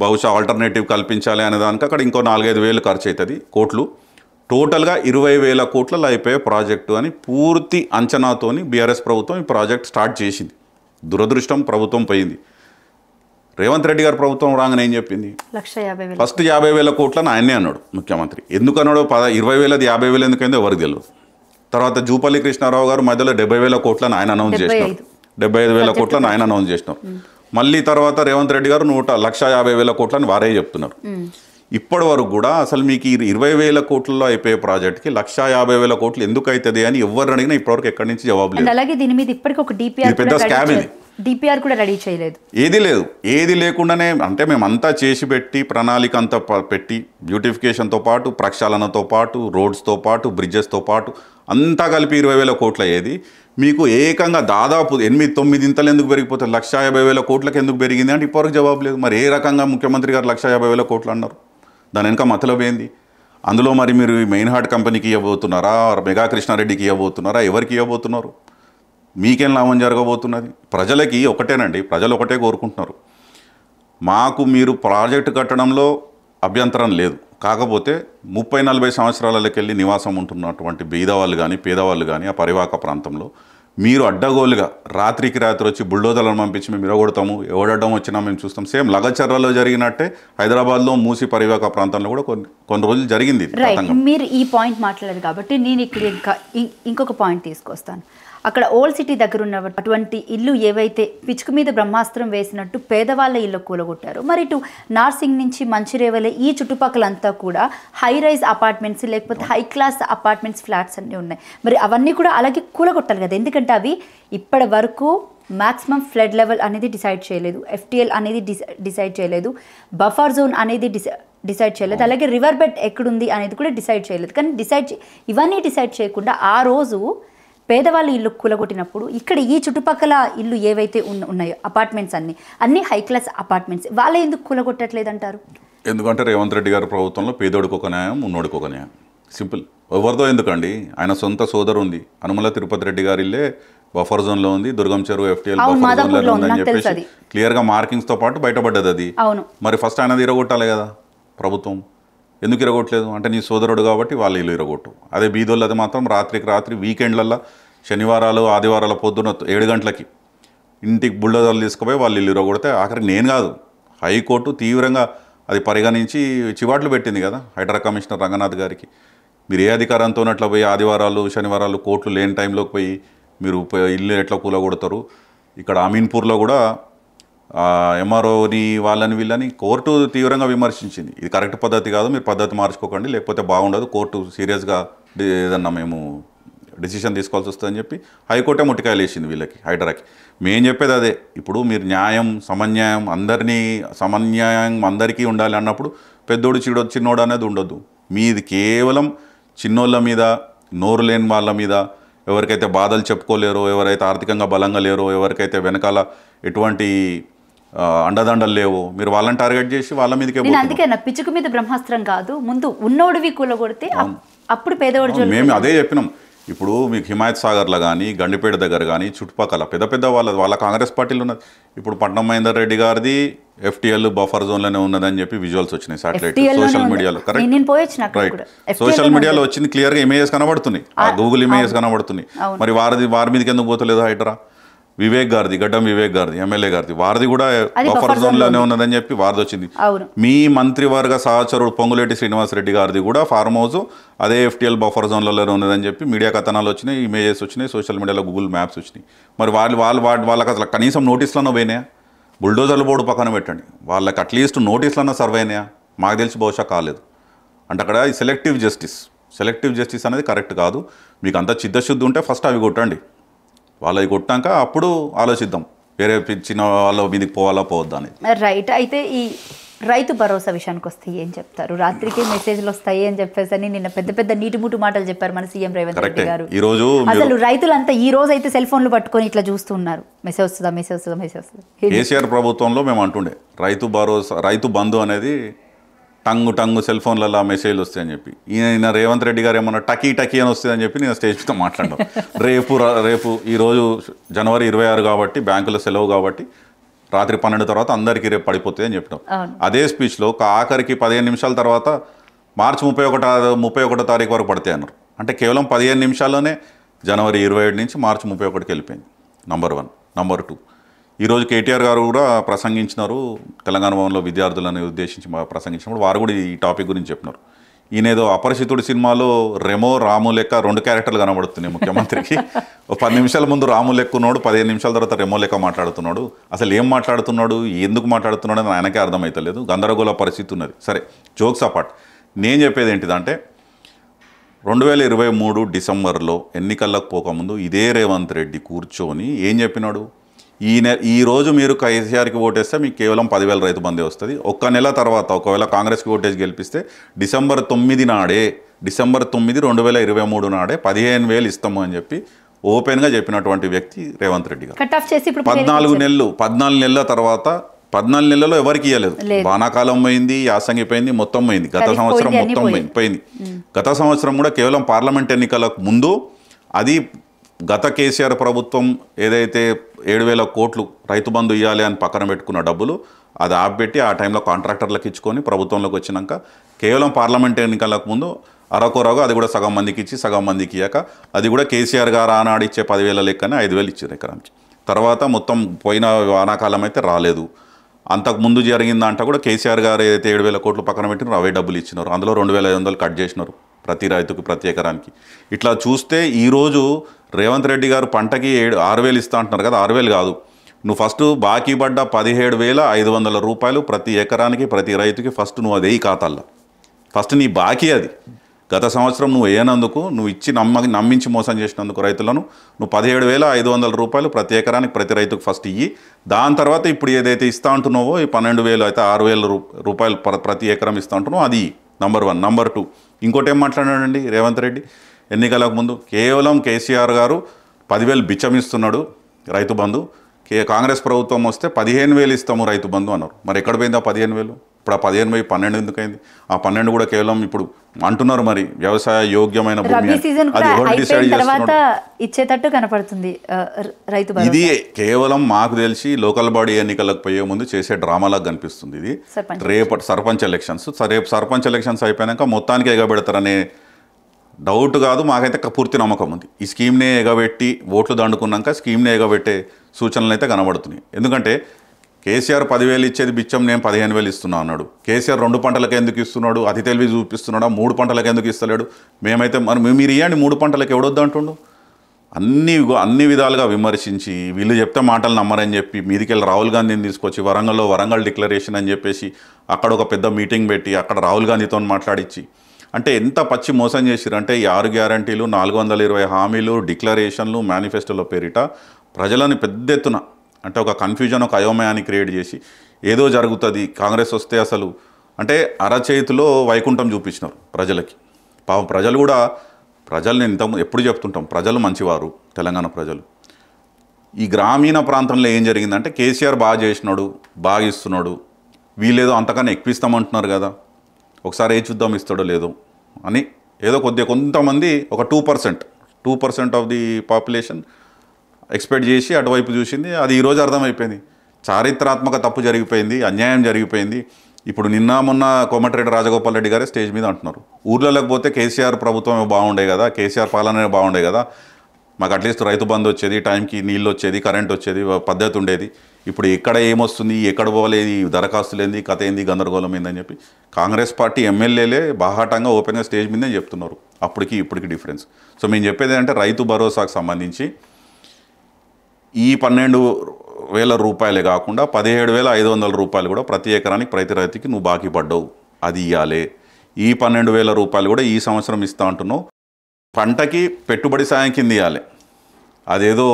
బహుశా ఆల్టర్నేటివ్ కల్పించాలి అనే దానికి అక్కడ ఇంకో 4-5 వేలు ఖర్చు అవుతుంది కోట్లు. టోటల్గా 20,000 కోట్లలో అయిపోయే ప్రాజెక్టు అని పూర్తి అంచనాతోని బీఆర్ఎస్ ప్రభుత్వం ఈ ప్రాజెక్ట్ స్టార్ట్ చేసింది. దురదృష్టం ప్రభుత్వం పోయింది. రేవంత్ రెడ్డి గారి ప్రభుత్వం రాగానే ఏం చెప్పింది? 1,50,000 ఫస్ట్ 50,000 కోట్లని ఆయనే అన్నాడు ముఖ్యమంత్రి. ఎందుకు అన్నాడు? 20,000 50,000 ఎందుకైందో ఎవరికి తెలియదు. తర్వాత జూపల్లి కృష్ణారావు గారు మధ్యలో 70,000 కోట్లని ఆయన అనౌన్స్ చేసినారు. 75,000 కోట్లని ఆయన అనౌన్స్ చేసినారు. మళ్ళీ తర్వాత రేవంత్ రెడ్డి గారు 1,50,000 కోట్లని వారే చెప్తున్నారు. ఇప్పటి వరకు కూడా అసలు మీకు 20,000 కోట్లలో అయిపోయే ప్రాజెక్ట్కి 1,50,000 కోట్లు ఎందుకు అవుతుంది అని ఎవరు అడిగినా ఇప్పటివరకు ఎక్కడి నుంచి జవాబు లేదు. అలాగే దీని మీద ఇప్పటికి ఒక డిపిఆర్ కూడా రెడీ చేయలేదు. ఏది లేదు. ఏది లేకుండానే అంటే మేమంతా చేసి పెట్టి ప్రణాళిక అంతా పెట్టి బ్యూటిఫికేషన్తో పాటు, ప్రక్షాళనతో పాటు, రోడ్స్తో పాటు, బ్రిడ్జెస్తో పాటు అంతా కలిపి 20,000 కోట్లు అయ్యేది. మీకు ఏకంగా దాదాపు 8-9 ఇంతలు ఎందుకు పెరిగిపోతుంది? 1,50,000 కోట్లకు ఎందుకు పెరిగింది అంటే ఇప్పటివరకు జవాబు లేదు. మరి ఏ రకంగా ముఖ్యమంత్రి గారు 1,50,000 కోట్లు అన్నారు? దాని వెనక మతలబ్ ఏంది? అందులో మరి మీరు మెయిన్ హార్ట్ కంపెనీకి ఇవ్వబోతున్నారా, మెగా కృష్ణారెడ్డికి ఇవ్వబోతున్నారా, ఎవరికి ఇవ్వబోతున్నారు? మీకేం లాభం జరగబోతున్నది? ప్రజలకి ఒకటేనండి, ప్రజలు ఒకటే కోరుకుంటున్నారు. మాకు మీరు ప్రాజెక్టు కట్టడంలో అభ్యంతరం లేదు, కాకపోతే 30-40 సంవత్సరాలకి వెళ్ళి నివాసం ఉంటున్నటువంటి బీదవాళ్ళు కానీ పేదవాళ్ళు కానీ ఆ పరివాహక ప్రాంతంలో మీరు అడ్డగోలుగా రాత్రికి రాత్రి వచ్చి బుల్డోజర్లను పంపించి మేము ఇరగొడతాము, ఎవడడ్డం వచ్చినా మేము చూస్తాం. సేమ్ లగచర్లలో జరిగినట్టే హైదరాబాద్లో మూసీ పరివాహక ప్రాంతంలో కూడా కొన్ని రోజులు జరిగింది. మీరు ఈ పాయింట్ మాట్లాడారు కాబట్టి నేను ఇక్కడ ఇంకొక పాయింట్ తీసుకొస్తాను. అక్కడ ఓల్డ్ సిటీ దగ్గర ఉన్న అటువంటి ఇల్లు ఏవైతే పిచ్చుకు మీద బ్రహ్మాస్త్రం వేసినట్టు పేదవాళ్ళ ఇల్లు కూలగొట్టారు. మరి ఇటు నార్సింగ్ నుంచి మంచిరేవలే ఈ చుట్టుపక్కలంతా కూడా హై రైజ్ అపార్ట్మెంట్స్ లేకపోతే హై క్లాస్ అపార్ట్మెంట్స్ ఫ్లాట్స్ అన్నీ ఉన్నాయి. మరి అవన్నీ కూడా అలాగే కూలగొట్టాలి కదా, ఎందుకంటే అవి ఇప్పటి వరకు మ్యాక్సిమం ఫ్లడ్ లెవెల్ అనేది డిసైడ్ చేయలేదు, ఎఫ్టీఎల్ అనేది డిసైడ్ చేయలేదు, బఫర్ జోన్ అనేది డిసైడ్ చేయలేదు, అలాగే రివర్ బెడ్ ఎక్కడుంది అనేది కూడా డిసైడ్ చేయలేదు. కానీ ఇవన్నీ డిసైడ్ చేయకుండా ఆ రోజు పేదవాళ్ళు ఇల్లు కూలగొట్టినప్పుడు ఇక్కడ ఈ చుట్టుపక్కల ఇల్లు ఏవైతే ఉన్నాయో అపార్ట్మెంట్స్ అన్ని హై క్లాస్ అపార్ట్మెంట్స్ వాళ్ళే ఎందుకు కూలగొట్టట్లేదు అంటారు? ఎందుకంటే రేవంత్ రెడ్డి గారి ప్రభుత్వంలో పేదోడికి ఒక న్యాయం, ఉన్నోడికి ఒక న్యాయం. సింపుల్. ఎవరిదో ఎందుకండి, ఆయన సొంత సోదరు ఉంది, అనుమల తిరుపతి రెడ్డి గారి ఇల్లే బఫర్ జోన్లో ఉంది, దుర్గం చెరువు ఎఫ్టీఎల్ బఫర్ జోన్లో ఉందని చెప్పేసి క్లియర్గా మార్కింగ్స్తో పాటు బయటపడ్డది అది. మరి ఫస్ట్ ఆయన తీరగొట్టాలి కదా ప్రభుత్వం. ఎందుకు ఇరగొట్టలేదు అంటే నీ సోదరుడు కాబట్టి వాళ్ళు ఇల్లు ఇరగొట్టు. అదే బీదోళ్ళది మాత్రం రాత్రికి రాత్రి వీకెండ్లల్లో శనివారాలు ఆదివారాల పొద్దున 7 గంటలకి ఇంటికి బుల్డోజర్లు తీసుకుపోయి వాళ్ళు ఇల్లు ఇరగొడితే ఆఖరికి నేను కాదు హైకోర్టు తీవ్రంగా అది పరిగణించి చివాట్లు పెట్టింది కదా హైడ్రా కమిషనర్ రంగనాథ్ గారికి. మీరు ఏ అధికారంతో అట్లా పోయి ఆదివారాలు శనివారాలు కోర్టులు లేని టైంలోకి పోయి మీరు ఇల్లు ఎట్లా కూలగొడతారు. ఇక్కడ అమీన్పూర్లో కూడా ఎంఆర్ఓని వాళ్ళని వీళ్ళని కోర్టు తీవ్రంగా విమర్శించింది. ఇది కరెక్ట్ పద్ధతి కాదు, మీరు పద్ధతి మార్చుకోకండి లేకపోతే బాగుండదు, కోర్టు సీరియస్గా ఏదన్నా మేము డెసిషన్ తీసుకోవాల్సి వస్తుందని చెప్పి హైకోర్టే ముట్టికాయలు వేసింది వీళ్ళకి హైడ్రాకి. మేము చెప్పేది అదే, ఇప్పుడు మీరు న్యాయం సమన్యాయం సమన్యాయం అందరికీ ఉండాలి అన్నప్పుడు పెద్దోడు చిన్నోడు అనేది ఉండొద్దు. మీది కేవలం చిన్నోళ్ళ మీద, నోరు లేని వాళ్ళ మీద, ఎవరికైతే బాధలు చెప్పుకోలేరో, ఎవరైతే ఆర్థికంగా బలంగా లేరో, ఎవరికైతే వెనకాల ఎటువంటి అండదండలు లేవో మీరు వాళ్ళని టార్గెట్ చేసి వాళ్ళ మీదకే. నేను అందుకే నా పిచ్చుకు మీద బ్రహ్మాస్త్రం కాదు, ముందు ఉన్నోడివి కూలగొడితే అప్పుడు పేదవాడు. మేము అదే చెప్పినాం. ఇప్పుడు మీకు హిమాయత్ సాగర్లో కానీ గండిపేట దగ్గర కానీ చుట్టుపక్కల పెద్ద పెద్ద వాళ్ళ కాంగ్రెస్ పార్టీలు ఉన్నది. ఇప్పుడు పట్నం మహేందర్ రెడ్డి గారిది FTL బఫర్ జోన్లోనే ఉన్నదని చెప్పి విజువల్స్ వచ్చినాయి సాటిలైట్ సోషల్ మీడియాలో. కరెక్ట్, రైట్, సోషల్ మీడియాలో వచ్చింది క్లియర్గా ఇమేజెస్ కనబడుతున్నాయి, ఆ గూగుల్ ఇమేజెస్ కనబడుతున్నాయి. మరి వారి మీదకి ఎందుకు పోతలేదు హైడ్రా? వివేక్ గారిది, గడ్డం వివేక్ గారిది, ఎమ్మెల్యే గారిది, వారిది కూడా బఫర్ జోన్లోనే ఉన్నదని చెప్పి వారిది వచ్చింది. మీ మంత్రివర్గ సహచరుడు పొంగులేటి శ్రీనివాసరెడ్డి గారిది కూడా ఫార్మ్ హౌస్ అదే FTL బఫర్ జోన్లోనే ఉన్నదని చెప్పి మీడియా కథనాలు వచ్చినాయి, ఇమేజెస్ వచ్చినాయి, సోషల్ మీడియాలో గూగుల్ మ్యాప్స్ వచ్చినాయి. మరి వాళ్ళకి అసలు కనీసం నోటీసులన్నా పోయినాయా? బుల్డోజర్లు బోర్డు పక్కన పెట్టండి, వాళ్ళకి అట్లీస్ట్ నోటీసులన్నా సర్వ్ అయినాయా? మాకు తెలిసి బహుశా కాలేదు. అంటే అక్కడ సెలెక్టివ్ జస్టిస్ అనేది కరెక్ట్ కాదు. మీకు అంత చిత్తశుద్ధి ఉంటే ఫస్ట్ అవి కొట్టండి, వాళ్ళవి కొట్టాక అప్పుడు ఆలోచిద్దాం వేరే చిన్న వాళ్ళ మీదకి పోవాలా పోవద్దా అనేది. రైట్. అయితే ఈ రైతు భరోసా విషయానికి వస్తే ఏం చెప్తారు? రాత్రికి మెసేజ్లు వస్తాయి అని చెప్పేసి నిన్న పెద్ద పెద్ద నీటిముట్టు మాటలు చెప్పారు మన సీఎం రేవంత్ రెడ్డి గారు. అసలు రైతులంతా ఈ రోజు అయితే సెల్ ఫోన్లు పట్టుకొని ఇట్లా చూస్తున్నారు, మెసేజ్ వస్తుందా. కేసీఆర్ ప్రభుత్వంలో మేము అంటుండే రైతు భరోసా, రైతు బంధు అనేది టంగు సెల్ ఫోన్లలో మెసేజ్లు వస్తాయని చెప్పి, ఈయన రేవంత్ రెడ్డి గారు ఏమన్నా టకీ అని వస్తుందని చెప్పి నేను స్టేజ్ మీద మాట్లాడడం. రేపు ఈరోజు జనవరి 26 కాబట్టి బ్యాంకుల సెలవు కాబట్టి రాత్రి 12 తర్వాత అందరికీ రేపు పడిపోతుంది అని చెప్పడం. అదే స్పీచ్లో ఆఖరికి 15 నిమిషాల తర్వాత మార్చి 31 తారీఖు వరకు పడతాయి అన్నారు. అంటే కేవలం 15 నిమిషాల్లోనే జనవరి 27 నుంచి మార్చి 31కి వెళ్ళిపోయింది. నంబర్ 1. నంబర్ 2, ఈరోజు కేటీఆర్ గారు కూడా ప్రసంగించినారు, తెలంగాణ భవన్లో విద్యార్థులను ఉద్దేశించి ప్రసంగించినప్పుడు వారు కూడా ఈ టాపిక్ గురించి చెప్పినారు. ఈయనేదో అపరిచితుడి సినిమాలో రాము లెక్క 2 క్యారెక్టర్లు కనబడుతున్నాయి ముఖ్యమంత్రికి. 10 నిమిషాల ముందు రాము లెక్క ఉన్నాడు, 15 నిమిషాల తర్వాత రెమో లెక్క మాట్లాడుతున్నాడు. అసలు ఏం మాట్లాడుతున్నాడు, ఎందుకు మాట్లాడుతున్నాడు అని ఆయనకే అర్థమవుతలేదు, గందరగోళ పరిస్థితి ఉన్నది. సరే, జోక్స్ అపార్ట్, నేను చెప్పేది ఏంటిదంటే 2023 డిసెంబర్లో ఎన్నికలకు పోకముందు ఇదే రేవంత్ రెడ్డి కూర్చొని ఏం చెప్పినాడు, ఈరోజు మీరు కేసీఆర్కి ఓటేస్తే మీకు కేవలం 10,000 రైతు బందే వస్తుంది. ఒక్క నెల తర్వాత ఒకవేళ కాంగ్రెస్కి ఓటేసి గెలిపిస్తే డిసెంబర్ 9 నాడే, డిసెంబర్ 9, 2023 నాడే 15,000 ఇస్తాము అని చెప్పి ఓపెన్గా చెప్పినటువంటి వ్యక్తి రేవంత్ రెడ్డి గారు. 14 నెలల తర్వాత 14 నెలల్లో ఎవరికి ఇవ్వలేదు. వానాకాలం పోయింది, యాసంగి పోయింది, మొత్తం పోయింది. గత సంవత్సరం మొత్తం పోయింది. గత సంవత్సరం కూడా కేవలం పార్లమెంట్ ఎన్నికలకు ముందు అది గత కేసీఆర్ ప్రభుత్వం ఏదైతే 7,000 కోట్లు రైతు బంధు ఇవ్వాలి అని పక్కన పెట్టుకున్న డబ్బులు అది ఆపెట్టి ఆ టైంలో కాంట్రాక్టర్లకు ఇచ్చుకొని ప్రభుత్వంలోకి వచ్చినాక కేవలం పార్లమెంట్ ఎన్నికలకు ముందు అరకొరగా అది కూడా సగం మందికి ఇచ్చి సగం మందికి ఇవ్వక అది కూడా కేసీఆర్ గారు ఆనాడు ఇచ్చే 10,000 లెక్కనే 5,000 ఇచ్చారు ఎకరానికి. తర్వాత మొత్తం పోయిన వానాకాలం అయితే రాలేదు. అంతకుముందు జరిగిందంట కూడా కేసీఆర్ గారు ఏదైతే 7,000 కోట్లు పక్కన పెట్టినారో అవే డబ్బులు ఇచ్చినారు. అందులో 2,500 కట్ చేసినారు ప్రతి రైతుకి ప్రతి ఎకరానికి. ఇట్లా చూస్తే ఈరోజు రేవంత్ రెడ్డి గారు పంటకి 6,000 ఇస్తా అంటున్నారు కదా, 6,000 కాదు, నువ్వు ఫస్ట్ బాకీ పడ్డ 17,500 రూపాయలు ప్రతి ఎకరానికి ప్రతి రైతుకి ఫస్ట్ నువ్వు అదే ఖాతాల్లో ఫస్ట్ నీ బాకీ అది. గత సంవత్సరం నువ్వు వేయనందుకు, నువ్వు ఇచ్చి నమ్మించి మోసం చేసినందుకు రైతులను నువ్వు 17,500 రూపాయలు ప్రతి ఎకరానికి ప్రతి రైతుకు ఫస్ట్ ఇయ్యి. దాని తర్వాత ఇప్పుడు ఏదైతే ఇస్తా అంటున్నావో ఈ 12,000 అయితే 6,000 రూపాయలు ప్రతి ఎకరం ఇస్తా అంటున్నావు, అది నంబర్ 1. నంబర్ 2, ఇంకోటి ఏం మాట్లాడాడండి రేవంత్ రెడ్డి ఎన్నికలకు ముందు, కేవలం కేసీఆర్ గారు 10,000 బిచ్చం ఇస్తున్నాడు రైతు బంధు, కాంగ్రెస్ ప్రభుత్వం వస్తే 15,000 ఇస్తాము రైతు బంధు అన్నారు. మరి ఎక్కడ పోయిందా 15,000? ఇప్పుడు ఆ 15 పోయి 12 ఎందుకైంది? ఆ 12 కూడా కేవలం ఇప్పుడు అంటున్నారు మరి వ్యవసాయ యోగ్యమైన భూమి రబీ సీజన్ అది ఎవరు డిసైడ్ అయిపోయిన తర్వాత చేస్తున్నాడు? ఇచ్చేటట్టు కనపడుతుంది రైతు భరోసా. ఇది కేవలం మాకు తెలిసి లోకల్ బాడీ ఎన్నికలకు పోయే ముందు చేసే డ్రామాలాగా కనిపిస్తుంది. ఇది రేపటి సర్పంచ్ ఎలక్షన్స్, రేపు సర్పంచ్ ఎలక్షన్స్ అయిపోయాక మొత్తానికి ఎగబెడతారనే డౌట్ కాదు, మాకైతే పూర్తి నమ్మకం ఉంది. ఈ స్కీమ్నే ఎగబెట్టి ఓట్లు దండుకున్నాక స్కీమ్నే ఎగబెట్టే సూచనలు అయితే కనబడుతున్నాయి. ఎందుకంటే కేసీఆర్ 10,000 ఇచ్చేది బిచ్చం, నేను 15,000 ఇస్తున్నా అన్నాడు. కేసీఆర్ 2 పంటలకు ఎందుకు ఇస్తున్నాడు? అతి తెలివి చూపిస్తున్నాడా? 3 పంటలకు ఎందుకు ఇస్తలేడు? మేమైతే మరి మీరు ఇవ్వండి 3 పంటలకు ఎవడొద్దు అంటుండు? అన్ని విధాలుగా విమర్శించి వీళ్ళు చెప్తే మాటలు నమ్మరని చెప్పి మీదికెళ్ళి రాహుల్ గాంధీని తీసుకొచ్చి వరంగల్ డిక్లరేషన్ అని చెప్పేసి అక్కడ ఒక పెద్ద మీటింగ్ పెట్టి అక్కడ రాహుల్ గాంధీతో మాట్లాడించి, అంటే ఎంత పచ్చి మోసం చేసిరు అంటే ఈ 6 గ్యారంటీలు, 420 హామీలు, డిక్లరేషన్లు, మేనిఫెస్టోల పేరిట ప్రజలను పెద్ద ఎత్తున అంటే ఒక కన్ఫ్యూజన్, ఒక అయోమయాన్ని క్రియేట్ చేసి ఏదో జరుగుతుంది కాంగ్రెస్ వస్తే అసలు అంటే అరచేతిలో వైకుంఠం చూపించినారు ప్రజలకి. పాపం ప్రజలు కూడా, ప్రజల్ని ఎప్పుడు చెప్తుంటాం, ప్రజలు మంచివారు, తెలంగాణ ప్రజలు. ఈ గ్రామీణ ప్రాంతంలో ఏం జరిగిందంటే కేసీఆర్ బాగా చేసినాడు, బాగా ఇస్తున్నాడు, వీళ్ళేదో అంతకన్నా ఎక్కువ ఇస్తామంటున్నారు కదా, ఒకసారి ఏ చూద్దాం ఇస్తాడో లేదో అని ఏదో కొంతమంది ఒక 2% ఆఫ్ ది పాపులేషన్ ఎక్స్పెక్ట్ చేసి అటువైపు చూసింది. అది ఈరోజు అర్థమైపోయింది. చారిత్రాత్మక తప్పు జరిగిపోయింది, అన్యాయం జరిగిపోయింది. ఇప్పుడు మొన్న కోమటిరెడ్డి రాజగోపాల్ రెడ్డి గారే స్టేజ్ మీద అంటున్నారు, ఊర్లలోకి పోతే కేసీఆర్ ప్రభుత్వం బాగుండే కదా, కేసీఆర్ పాలన బాగుండే కదా, మాకు అట్లీస్ట్ రైతు బంధు వచ్చేది, టైంకి నీళ్ళు వచ్చేది, కరెంట్ వచ్చేది, పద్ధతి ఉండేది. ఇప్పుడు ఎక్కడ ఏమొస్తుంది, ఎక్కడ పోలేదు, దరఖాస్తులు ఏంది, కథ ఏంది, గందరగోళం ఏందని చెప్పి కాంగ్రెస్ పార్టీ ఎమ్మెల్యేలే బాహాటంగా ఓపెన్గా స్టేజ్ మీదే చెప్తున్నారు. అప్పటికి ఇప్పటికి డిఫరెన్స్. సో మేము చెప్పేది ఏంటంటే రైతు భరోసాకు సంబంధించి ఈ 12,000 రూపాయలే కాకుండా 17,500 రూపాయలు కూడా ప్రతి ఎకరానికి ప్రతి రైతుకి నువ్వు బాకీ పడ్డావు, అది ఇవ్వాలి. ఈ 12,000 రూపాయలు కూడా ఈ సంవత్సరం ఇస్తా అంటున్నావు. పంటకి పెట్టుబడి సాయం కింద ఇవ్వాలి. అదేదో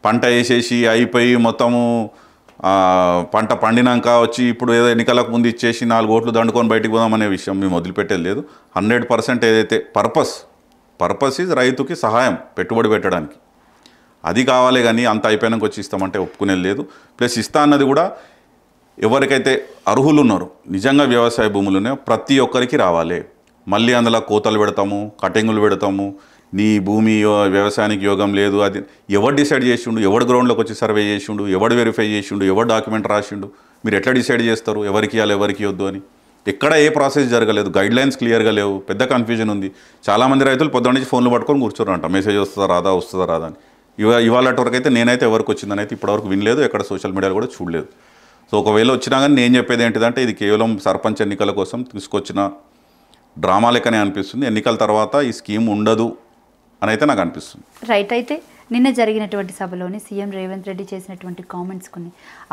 పంట వేసేసి అయిపోయి మొత్తము పంట పండినాక వచ్చి ఇప్పుడు ఏదో ఎన్నికలకు ముందు ఇచ్చేసి 4 ఓట్లు దండుకొని బయటికి పోదామనే విషయం మేము వదిలిపెట్టేది లేదు. 100% ఏదైతే పర్పస్ ఈజ్ రైతుకి సహాయం, పెట్టుబడి పెట్టడానికి, అది కావాలి. కానీ అంత అయిపోయినాక వచ్చి ఇస్తామంటే ఒప్పుకునేది లేదు. ప్లస్ ఇస్తా అన్నది కూడా ఎవరికైతే అర్హులు ఉన్నారో, నిజంగా వ్యవసాయ భూములు ఉన్నాయో ప్రతి ఒక్కరికి రావాలి. మళ్ళీ అందులో కోతలు పెడతాము, కటింగులు పెడతాము, నీ భూమి వ్యవసాయానికి యోగం లేదు, అది ఎవడు డిసైడ్ చేసిండు, ఎవడు గ్రౌండ్లోకి వచ్చి సర్వే చేసిండు, ఎవడు వెరిఫై చేసిండు, ఎవడు డాక్యుమెంట్ రాసిండు, మీరు ఎట్లా డిసైడ్ చేస్తారు ఎవరికి ఇవ్వాలి ఎవరికి ఇవ్వద్దు అని? ఎక్కడ ఏ ప్రాసెస్ జరగలేదు, గైడ్లైన్స్ క్లియర్గా లేవు, పెద్ద కన్ఫ్యూజన్ ఉంది. చాలామంది రైతులు పొద్దున్న నుంచి ఫోన్లు పట్టుకొని కూర్చోరంట, మెసేజ్ వస్తుందా రాదా అని. ఇవాళ వరకు అయితే నేనైతే ఎవరికి వచ్చిందని అయితే ఇప్పటివరకు వినలేదు, ఎక్కడ సోషల్ మీడియాలో కూడా చూడలేదు. సో ఒకవేళ వచ్చినా కానీ నేను చెప్పేది ఏంటిదంటే ఇది కేవలం సర్పంచ్ ఎన్నికల కోసం తీసుకొచ్చిన డ్రామా లెక్కనే అనిపిస్తుంది. ఎన్నికల తర్వాత ఈ స్కీమ్ ఉండదు అని అయితే నాకు అనిపిస్తుంది. రైట్. అయితే నిన్న జరిగినటువంటి సభలోని సీఎం రేవంత్ రెడ్డి చేసినటువంటి కామెంట్స్ కొన్ని,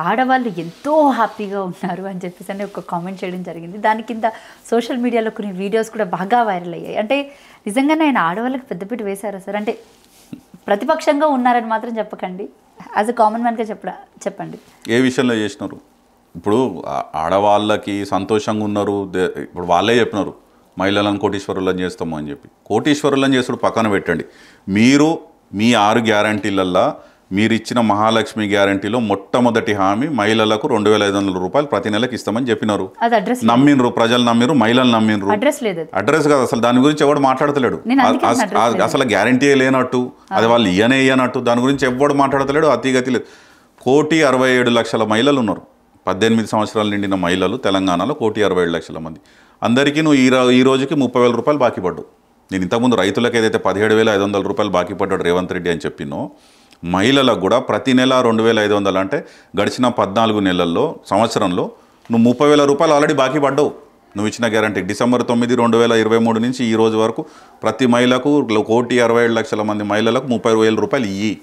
ఆడవాళ్ళు ఎంతో హ్యాపీగా ఉన్నారు అని చెప్పేసి అని ఒక కామెంట్ చేయడం జరిగింది. దాని కింద సోషల్ మీడియాలో కొన్ని వీడియోస్ కూడా బాగా వైరల్ అయ్యాయి. అంటే నిజంగానే ఆయన ఆడవాళ్ళకి పెద్దపీట వేశారా సార్? అంటే ప్రతిపక్షంగా ఉన్నారని మాత్రం చెప్పకండి, యాజ్ అ కామన్ మ్యాన్గా చెప్పండి. ఏ విషయంలో చేసినారు? ఇప్పుడు ఆడవాళ్ళకి సంతోషంగా ఉన్నారు, ఇప్పుడు వాళ్ళే చెప్పినారు మహిళలను కోటీశ్వరులను చేస్తాము అని చెప్పి. కోటీశ్వరులను చేసుడు పక్కన పెట్టండి, మీరు మీ 6 గ్యారంటీలల్లో మీరు ఇచ్చిన మహాలక్ష్మి గ్యారంటీలో మొట్టమొదటి హామీ మహిళలకు 2,500 రూపాయలు ప్రతి నెలకు ఇస్తామని చెప్పినారు. నమ్మినరు, ప్రజలు నమ్మినరు, మహిళలు నమ్మినరు. అడ్రస్ కాదు అసలు, దాని గురించి ఎవడు మాట్లాడతలేడు. అసలు గ్యారంటీ లేనట్టు, అది వాళ్ళు ఇయ్యనట్టు దాని గురించి ఎవడు మాట్లాడతలేడు. అతిగతి లేదు. 1,67,00,000 మహిళలు ఉన్నారు. 18 సంవత్సరాలు నిండిన మహిళలు తెలంగాణలో 1,67,00,000 మంది. అందరికీ నువ్వు ఈ రోజుకి 30,000 రూపాయలు బాకీ పడ్డావు. నేను ఇంతకుముందు రైతులకు ఏదైతే 17,500 రూపాయలు బాకీ పడ్డాడు రేవంత్ రెడ్డి అని చెప్పినో, మహిళలకు కూడా ప్రతి నెల 2,500 అంటే గడిచిన 14 నెలల్లో సంవత్సరంలో నువ్వు 30,000 రూపాయలు ఆల్రెడీ బాకీ పడ్డావు. నువ్వు ఇచ్చిన గ్యారంటీ డిసెంబర్ 9, 2023 నుంచి ఈ రోజు వరకు ప్రతి మహిళకు 1,67,00,000 మంది మహిళలకు 30,000 రూపాయలు ఇయ్యి,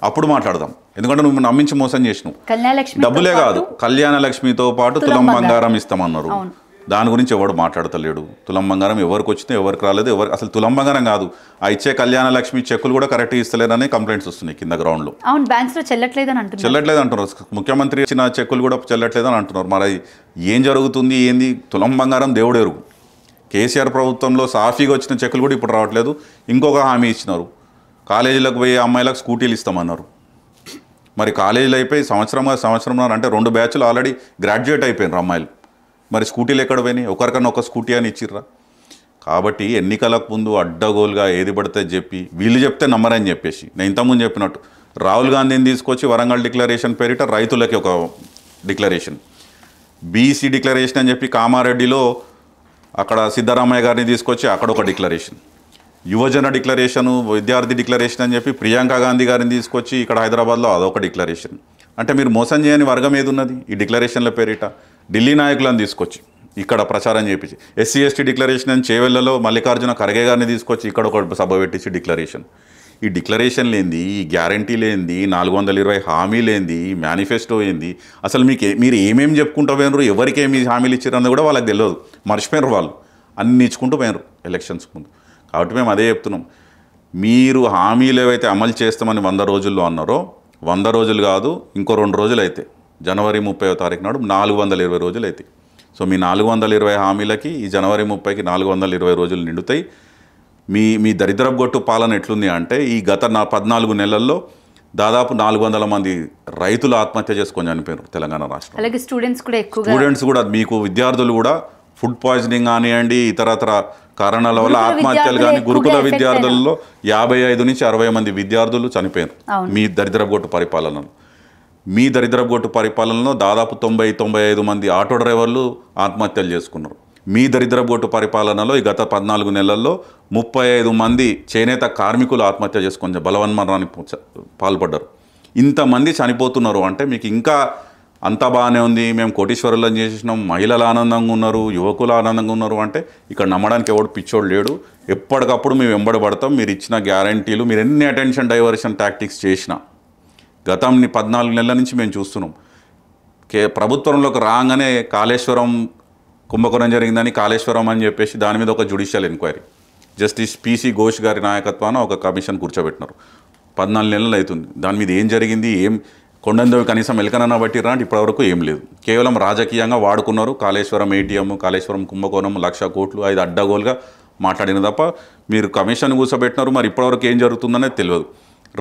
అప్పుడు మాట్లాడదాం. ఎందుకంటే నువ్వు నమ్మించి మోసం చేసినావు. డబ్బులే కాదు, కళ్యాణ లక్ష్మితో పాటు తులం బంగారం ఇస్తామన్నారు. దాని గురించి ఎవడు మాట్లాడతలేడు. తులం బంగారం ఎవరికి వచ్చిందో ఎవరికి రాలేదు, అసలు తులం బంగారం కాదు, ఆ ఇచ్చే కళ్యాణ లక్ష్మి చెక్కులు కూడా కరెక్ట్గా ఇస్తలేరని కంప్లైంట్స్ వస్తున్నాయి కింద గ్రౌండ్లో. చెల్లట్లేదు అంటున్నారు. ముఖ్యమంత్రి ఇచ్చిన చెక్కులు కూడా చెల్లట్లేదని అంటున్నారు. మరి ఏం జరుగుతుంది ఏంది? తులం బంగారం దేవుడు ఎరుగు. కేసీఆర్ ప్రభుత్వంలో సాఫీగా వచ్చిన చెక్కులు కూడా ఇప్పుడు రావట్లేదు. ఇంకొక హామీ ఇచ్చినారు, కాలేజీలకు పోయే అమ్మాయిలకు స్కూటీలు ఇస్తామన్నారు. మరి కాలేజీలు అయిపోయి సంవత్సరం అంటే 2 బ్యాచ్లు ఆల్రెడీ గ్రాడ్యుయేట్ అయిపోయినారు అమ్మాయిలు. మరి స్కూటీలు ఎక్కడ పోయినాయి? ఒకరికన్నా ఒక స్కూటీ అని ఇచ్చిర్రా? కాబట్టి ఎన్నికలకు ముందు అడ్డగోలుగా ఏది పడితే చెప్పి వీళ్ళు చెప్తే నమ్మరని చెప్పేసి నేను ఇంతకుముందు చెప్పినట్టు రాహుల్ గాంధీని తీసుకొచ్చి వరంగల్ డిక్లరేషన్ పేరిట రైతులకి ఒక డిక్లరేషన్, బీసీ డిక్లరేషన్ అని చెప్పి కామారెడ్డిలో అక్కడ సిద్ధరామయ్య గారిని తీసుకొచ్చి అక్కడ ఒక డిక్లరేషన్, యువజన డిక్లరేషను, విద్యార్థి డిక్లరేషన్ అని చెప్పి ప్రియాంక గాంధీ గారిని తీసుకొచ్చి ఇక్కడ హైదరాబాద్లో అదొక డిక్లరేషన్. అంటే మీరు మోసం చేయని వర్గం ఏది ఉన్నది ఈ డిక్లరేషన్ల పేరిట? ఢిల్లీ నాయకులను తీసుకొచ్చి ఇక్కడ ప్రచారం చేయించి, ఎస్సీ ఎస్టీ డిక్లరేషన్ అని చేవెళ్లలో మల్లికార్జున ఖర్గే గారిని తీసుకొచ్చి ఇక్కడ ఒక సభ పెట్టించి డిక్లరేషన్. ఈ డిక్లరేషన్ లేనిది, ఈ గ్యారంటీ లేనిది, 420 హామీలు ఏంది, ఈ మేనిఫెస్టో ఏంది, అసలు మీరు ఏమేమి చెప్పుకుంటూ పోయినారు, ఎవరికి ఏమి హామీలు ఇచ్చారన్నది కూడా వాళ్ళకి తెలియదు. మర్చిపోయినారు వాళ్ళు, అన్ని ఇచ్చుకుంటూ పోయినారు ఎలక్షన్స్ ముందు. కాబట్టి మేము అదే చెప్తున్నాం, మీరు హామీలు ఏవైతే అమలు చేస్తామని 100 రోజుల్లో అన్నారో 100 రోజులు కాదు, ఇంకో 2 రోజులు అయితే జనవరి 30వ తారీఖు నాడు 420 రోజులు అవుతాయి. సో మీ 420 హామీలకి ఈ జనవరి 30కి 420 రోజులు నిండుతాయి. మీ దరిద్రపు గొట్టు పాలన ఎట్లుంది అంటే ఈ గత 14 నెలల్లో దాదాపు 400 మంది రైతులు ఆత్మహత్య చేసుకొని చనిపోయారు తెలంగాణ రాష్ట్రం. అలాగే స్టూడెంట్స్ కూడా మీకు విద్యార్థులు కూడా ఫుడ్ పాయిజనింగ్ కానివ్వండి, ఇతరతర కారణాల వల్ల ఆత్మహత్యలు కానీ, గురుకుల విద్యార్థులలో 55 నుంచి 60 మంది విద్యార్థులు చనిపోయారు మీ దరిద్రపు గొట్టు పరిపాలనలో. మీ దరిద్రపు గొట్టు పరిపాలనలో దాదాపు 90-95 మంది ఆటో డ్రైవర్లు ఆత్మహత్యలు చేసుకున్నారు. మీ దరిద్రపు గొట్టు పరిపాలనలో ఈ గత 14 నెలల్లో 35 మంది చేనేత కార్మికులు ఆత్మహత్య చేసుకొని బలవన్మరణానికి పాల్పడ్డారు. ఇంతమంది చనిపోతున్నారు అంటే మీకు ఇంకా అంతా బాగానే ఉంది, మేము కోటీశ్వరులను చేసేసినాం, మహిళలు ఆనందంగా ఉన్నారు, యువకులు ఆనందంగా ఉన్నారు అంటే ఇక్కడ నమ్మడానికి ఎవడు పిచ్చోడు లేడు. ఎప్పటికప్పుడు మేము వెంబడి పడతాం. మీరు ఇచ్చిన గ్యారంటీలు, మీరు ఎన్ని అటెన్షన్ డైవర్షన్ టాక్టిక్స్ చేసినా గతంని 14 నెలల నుంచి మేము చూస్తున్నాం. ప్రభుత్వంలోకి రాగానే కాళేశ్వరం కుంభకోణం జరిగిందని కాళేశ్వరం అని చెప్పేసి దాని మీద ఒక judicial enquiry justice PC Ghosh గారి నాయకత్వాన ఒక కమిషన్ కూర్చోబెట్టినారు. 14 నెలలు అవుతుంది. దాని మీద ఏం జరిగింది, ఏం కొండందవి కనీసం ఎలకనన్నా బట్టిరా అంటే ఇప్పటివరకు ఏం లేదు. కేవలం రాజకీయంగా వాడుకున్నారు. కాళేశ్వరం ఏటీఎం, కాళేశ్వరం కుంభకోణం, 1,00,000 కోట్లు, 5 అడ్డగోలుగా మాట్లాడిన తప్ప మీరు కమిషన్ కూర్చోబెట్టినారు. మరి ఇప్పటివరకు ఏం జరుగుతుందనేది తెలియదు.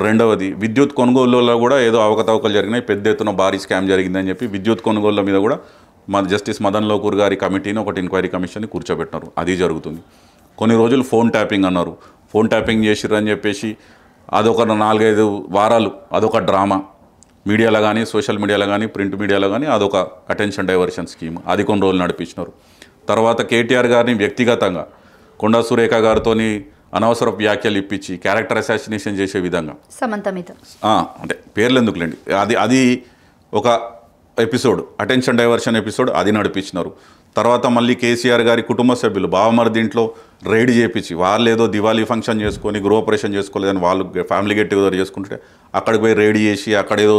రెండవది విద్యుత్ కొనుగోలులో కూడా ఏదో అవకతవకలు జరిగినాయి, పెద్ద ఎత్తున భారీ స్కామ్ జరిగిందని చెప్పి విద్యుత్ కొనుగోళ్ల మీద కూడా జస్టిస్ మదన్ లోకూర్ గారి కమిటీని ఒకటి ఎంక్వైరీ కమిషన్ని కూర్చోబెట్టినారు. అది జరుగుతుంది. కొన్ని రోజులు ఫోన్ ట్యాపింగ్ అన్నారు. ఫోన్ ట్యాపింగ్ చేసిర్రు అని చెప్పేసి అదొక 4-5 వారాలు అదొక డ్రామా. మీడియాలో కానీ, సోషల్ మీడియాలో కానీ, ప్రింట్ మీడియాలో కానీ అదొక అటెన్షన్ డైవర్షన్ స్కీమ్. అది కొన్ని రోజులు నడిపించినారు. తర్వాత కేటీఆర్ గారిని వ్యక్తిగతంగా కొండా సురేఖ గారితో అనవసర వ్యాఖ్యలు ఇప్పించి క్యారెక్టర్ అసాసినేషన్ చేసే విధంగా సమంత మీద అంటే పేర్లు ఎందుకులేండి, అది ఒక ఎపిసోడ్, అటెన్షన్ డైవర్షన్ ఎపిసోడ్ అది నడిపించినారు. తర్వాత మళ్ళీ కేసీఆర్ గారి కుటుంబ సభ్యులు బావమరిది ఇంట్లో రైడ్ చేయించి వాళ్ళు ఏదో దివాళీ ఫంక్షన్ చేసుకొని గృహప్రవేశం చేసుకోలేదని వాళ్ళు ఫ్యామిలీ గెట్ టుగెదర్ చేసుకుంటే అక్కడికి పోయి రైడ్ చేసి అక్కడేదో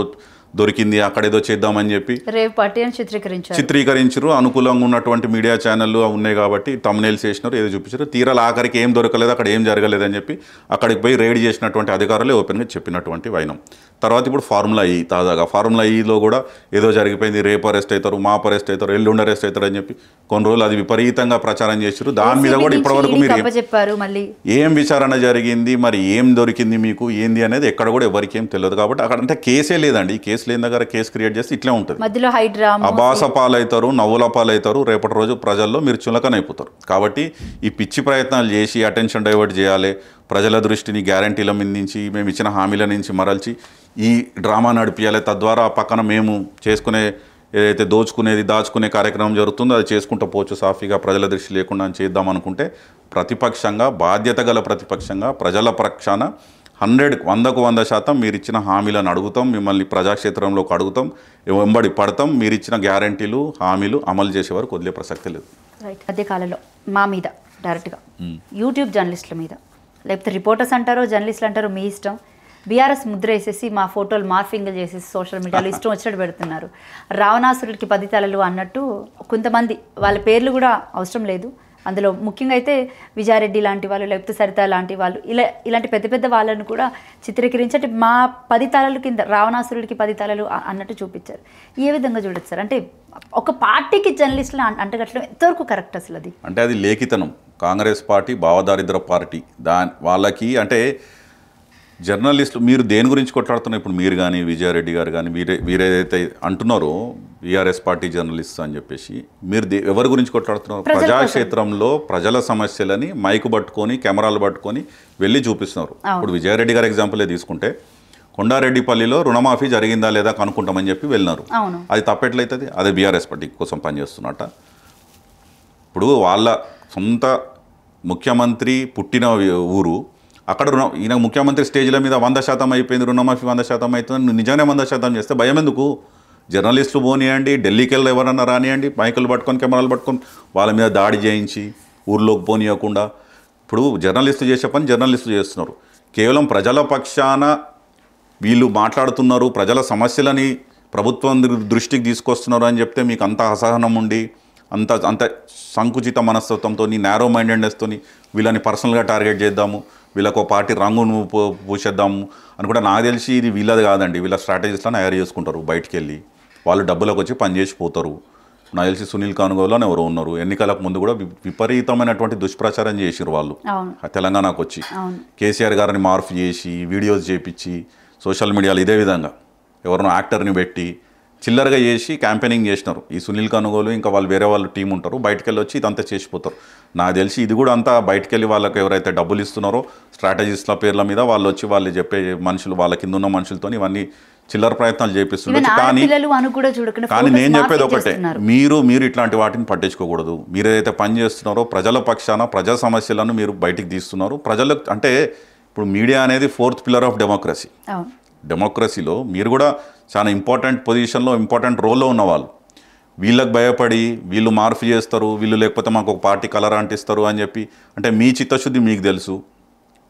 దొరికింది, అక్కడేదో చేద్దామని చెప్పి రేవ్ పార్టీ అని చిత్రీకరించారు. అనుకూలంగా ఉన్నటువంటి మీడియా ఛానళ్ళు ఉన్నాయి కాబట్టి తమ్నెయిల్స్ చేసినారు, ఏదో చూపించారు. తీరాల ఆఖరికి ఏం దొరకలేదు, అక్కడ ఏం జరగలేదని చెప్పి అక్కడికి పోయి రైడ్ చేసినటువంటి అధికారులే ఓపెన్గా చెప్పినటువంటి వైనం. తర్వాత ఇప్పుడు ఫార్ములా ఈ తాజాగా ఫార్ములా ఈలో కూడా ఏదో జరిగిపోయింది, రేపు అరెస్ట్ అవుతారు, మాపు అరెస్ట్ అవుతారు, ఎల్లుండి అరెస్ట్ అవుతారు అని చెప్పి కొన్ని రోజులు అది విపరీతంగా ప్రచారం చేశారు. దాని మీద కూడా ఇప్పటివరకు మీరు ఏం విచారణ జరిగింది, మరి ఏం దొరికింది మీకు ఏంది అనేది ఎక్కడ కూడా ఎవరికి ఏం తెలియదు. కాబట్టి అక్కడ అంటే కేసే లేదండి. ఈ కేసు లేని దగ్గర కేసు క్రియేట్ చేస్తే ఇట్లే ఉంటుంది. అబాస పాలవుతారు, నవ్వుల పాలవుతారు. రేపటి రోజు ప్రజల్లో మీరు చులకనైపోతారు. కాబట్టి ఈ పిచ్చి ప్రయత్నాలు చేసి అటెన్షన్ డైవర్ట్ చేయాలి, ప్రజల దృష్టిని గ్యారంటీల మీద నుంచి మేము ఇచ్చిన హామీల నుంచి మరల్చి ఈ డ్రామా నడిపించాలి. తద్వారా పక్కన మేము చేసుకునే ఏదైతే దాచుకునే కార్యక్రమం జరుగుతుందో అది చేసుకుంటూ పోవచ్చు సాఫీగా, ప్రజల దృష్టి లేకుండా చేద్దాం అనుకుంటే ప్రతిపక్షంగా, బాధ్యత గల ప్రతిపక్షంగా ప్రజల పక్షాన 100% మీరు ఇచ్చిన హామీలను అడుగుతాం, మిమ్మల్ని ప్రజాక్షేత్రంలోకి అడుగుతాం, వెంబడి పడతాం. మీరు ఇచ్చిన గ్యారంటీలు, హామీలు అమలు చేసే వరకు వదిలే ప్రసక్తి లేదు. మధ్యకాలంలో మా మీద డైరెక్ట్గా యూట్యూబ్ జర్నలిస్టుల మీద, లేకపోతే రిపోర్టర్స్ అంటారో జర్నలిస్టులు అంటారో మీ ఇష్టం, బీఆర్ఎస్ ముద్ర వేసేసి మా ఫోటోలు మార్ఫింగ్లు చేసేసి సోషల్ మీడియాలో ఇష్టం వచ్చినట్టు పెడుతున్నారు. రావణాసురుడికి 10 తలలు అన్నట్టు కొంతమంది, వాళ్ళ పేర్లు కూడా అవసరం లేదు అందులో, ముఖ్యంగా అయితే విజయారెడ్డి లాంటి వాళ్ళు, లేకపోతే సరిత లాంటి వాళ్ళు, ఇలాంటి పెద్ద పెద్ద వాళ్ళను కూడా చిత్రీకరించి మా 10 తలలు కింద రావణాసురుడికి 10 తలలు అన్నట్టు చూపించారు. ఏ విధంగా చూడొచ్చు సార్? అంటే ఒక పార్టీకి జర్నలిస్టులు అంటగట్టడం ఎంతవరకు కరెక్ట్ అసలు? అది అంటే అది లేఖితనం. కాంగ్రెస్ పార్టీ భావదారిద్ర పార్టీ. వాళ్ళకి అంటే జర్నలిస్టులు మీరు దేని గురించి కొట్లాడుతున్నారు? ఇప్పుడు మీరు కానీ, విజయారెడ్డి గారు కానీ, వీరేదైతే అంటున్నారో బీఆర్ఎస్ పార్టీ జర్నలిస్ట్ అని చెప్పేసి మీరు ఎవరి గురించి కొట్లాడుతున్నారు? ప్రజాక్షేత్రంలో ప్రజల సమస్యలని మైకు పట్టుకొని కెమెరాలు పట్టుకొని వెళ్ళి చూపిస్తున్నారు. ఇప్పుడు విజయారెడ్డి గారి ఎగ్జాంపులే తీసుకుంటే కొండారెడ్డిపల్లిలో రుణమాఫీ జరిగిందా లేదా కనుక్కుంటామని చెప్పి వెళ్ళినారు. అది తప్పెట్లయితుంది? అదే బీఆర్ఎస్ పార్టీ కోసం పనిచేస్తున్నట్ట. ఇప్పుడు వాళ్ళ సొంత ముఖ్యమంత్రి పుట్టిన ఊరు, అక్కడ ఈయన ముఖ్యమంత్రి స్టేజ్ల మీద 100% అయిపోయింది, రుణమాఫీ 100% అవుతుంది, నిజంగానే 100% చేస్తే భయం ఎందుకు? జర్నలిస్టులు పోనీయండి, ఢిల్లీకి వెళ్ళి ఎవరన్నా రానియండి, మైకులు పట్టుకొని కెమెరాలు పట్టుకొని వాళ్ళ మీద దాడి చేయించి ఊర్లోకి పోనీయకుండా. ఇప్పుడు జర్నలిస్టు చేసే పని జర్నలిస్టులు చేస్తున్నారు. కేవలం ప్రజల పక్షాన వీళ్ళు మాట్లాడుతున్నారు, ప్రజల సమస్యలని ప్రభుత్వం దృష్టికి తీసుకొస్తున్నారు అని చెప్తే మీకు అంత అసహనం ఉండి అంత సంకుచిత మనస్తత్వంతో, నేరో మైండెడ్నెస్తో వీళ్ళని పర్సనల్గా టార్గెట్ చేద్దాము, వీళ్ళకు పార్టీ రంగును పూసేద్దాము అని కూడా నాకు తెలిసి ఇది వీళ్ళది కాదండి. వీళ్ళ స్ట్రాటజీస్లను తయారు చేసుకుంటారు, బయటికి వెళ్ళి వాళ్ళు డబ్బులకు వచ్చి పనిచేసిపోతారు. నాకు తెలిసి సునీల్ కానుగోలు ఎవరో ఉన్నారు, ఎన్నికలకు ముందు కూడా విపరీతమైనటువంటి దుష్ప్రచారం చేసిరు వాళ్ళు తెలంగాణకు వచ్చి. కేసీఆర్ గారిని మార్పు చేసి వీడియోస్ చేపించి సోషల్ మీడియాలో ఇదే విధంగా ఎవరినో యాక్టర్ని పెట్టి చిల్లరగా చేసి క్యాంపెయినింగ్ చేసినారు. ఈ సునీల్ కనుగోలు ఇంకా వాళ్ళు వేరే వాళ్ళు టీం ఉంటారు, బయటకు వెళ్ళి వచ్చి ఇదంతా చేసిపోతారు. నాకు తెలిసి ఇది కూడా అంతా బయటకు వెళ్ళి వాళ్ళకి ఎవరైతే డబ్బులు ఇస్తున్నారో స్ట్రాటజిస్ట్ల పేర్ల మీద వాళ్ళు వచ్చి వాళ్ళు చెప్పే మనుషులు, వాళ్ళ కింద ఉన్న మనుషులతో ఇవన్నీ చిల్లర ప్రయత్నాలు చేపిస్తున్నారు. కానీ నేను చెప్పేది ఒకటే, మీరు ఇట్లాంటి వాటిని పట్టించుకోకూడదు. మీరు ఏదైతే పని చేస్తున్నారో ప్రజల పక్షాన ప్రజా సమస్యలను మీరు బయటికి తీస్తున్నారు. ప్రజలకు అంటే ఇప్పుడు మీడియా అనేది 4th పిల్లర్ ఆఫ్ డెమోక్రసీ. డెమోక్రసీలో మీరు కూడా చాలా ఇంపార్టెంట్ పొజిషన్లో, ఇంపార్టెంట్ రోల్లో ఉన్నవాళ్ళు. వీళ్ళకి భయపడి వీళ్ళు మార్పు చేస్తారు, వీళ్ళు లేకపోతే మాకు ఒక పార్టీ కలర్ అంటిస్తారు అని చెప్పి, అంటే మీ చిత్తశుద్ధి మీకు తెలుసు,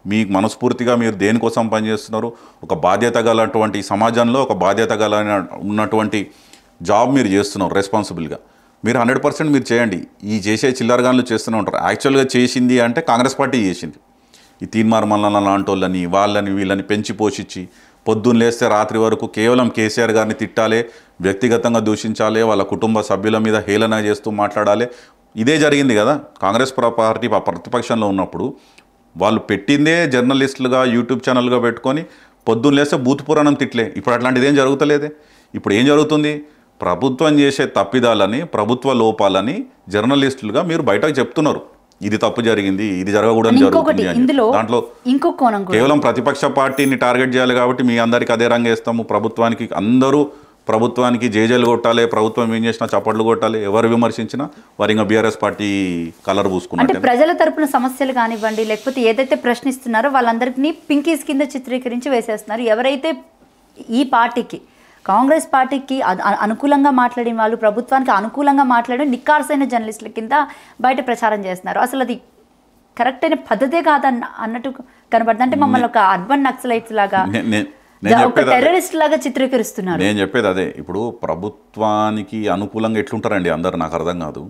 మీకు మనస్ఫూర్తిగా మీరు దేనికోసం పనిచేస్తున్నారు, ఒక బాధ్యత గలటువంటి సమాజంలో ఒక బాధ్యత గల ఉన్నటువంటి జాబ్ మీరు చేస్తున్నారు రెస్పాన్సిబుల్గా. మీరు 100% మీరు చేయండి. ఈ చేసే చిల్లరగాన్లు చేస్తూనే ఉంటారు. యాక్చువల్గా చేసింది అంటే కాంగ్రెస్ పార్టీ చేసింది. ఈ తీన్మార్ మల్లన్న లాంటి వాళ్ళని వాళ్ళని వీళ్ళని పెంచి పోషించి పొద్దున్న లేస్తే రాత్రి వరకు కేవలం కేసీఆర్ గారిని తిట్టాలి, వ్యక్తిగతంగా దూషించాలి, వాళ్ళ కుటుంబ సభ్యుల మీద హేళన చేస్తూ మాట్లాడాలి. ఇదే జరిగింది కదా కాంగ్రెస్ పార్టీ ప్రతిపక్షంలో ఉన్నప్పుడు. వాళ్ళు పెట్టిందే జర్నలిస్టులుగా యూట్యూబ్ ఛానల్గా పెట్టుకొని పొద్దున్న లేస్తే బూత్ పురాణం తిట్లే. ఇప్పుడు అట్లాంటిది ఏం జరుగుతలేదే. ఇప్పుడు ఏం జరుగుతుంది? ప్రభుత్వం చేసే తప్పిదాలని, ప్రభుత్వ లోపాలని జర్నలిస్టులుగా మీరు బయటకు చెప్తున్నారు. ఇది తప్పు జరిగింది, ఇది జరగకూడదు జరుగుతుంది. దాంట్లో కేవలం ప్రతిపక్ష పార్టీని టార్గెట్ చేయాలి కాబట్టి మీ అందరికి అదే రంగు వేస్తాము. అందరూ ప్రభుత్వానికి జేజేలు కొట్టాలి, ప్రభుత్వం ఏం చేసినా చప్పట్లు కొట్టాలి, ఎవరు విమర్శించినా వారి ఇంకా బీఆర్ఎస్ పార్టీ కలర్ పూసుకున్నారు. ప్రజల తరపున సమస్యలు కానివ్వండి, లేకపోతే ఏదైతే ప్రశ్నిస్తున్నారో వాళ్ళందరినీ పింకీస్ కింద చిత్రీకరించి వేసేస్తున్నారు. ఎవరైతే ఈ పార్టీకి, కాంగ్రెస్ పార్టీకి అనుకూలంగా మాట్లాడిన వాళ్ళు, ప్రభుత్వానికి అనుకూలంగా మాట్లాడిన నిక్కార్సైన జర్నలిస్టుల కింద బయట ప్రచారం చేస్తున్నారు. అసలు అది కరెక్ట్ అయిన పద్ధతే కాదన్న అన్నట్టు కనబడుతుంది. అంటే మమ్మల్ని ఒక అర్బన్ నక్సలైట్స్ లాగా, ఒక టెర్రరిస్ట్ లాగా చిత్రీకరిస్తున్నారు. నేను చెప్పేది అదే. ఇప్పుడు ప్రభుత్వానికి అనుకూలంగా ఎట్లుంటారండి అందరు, నాకు అర్థం కాదు.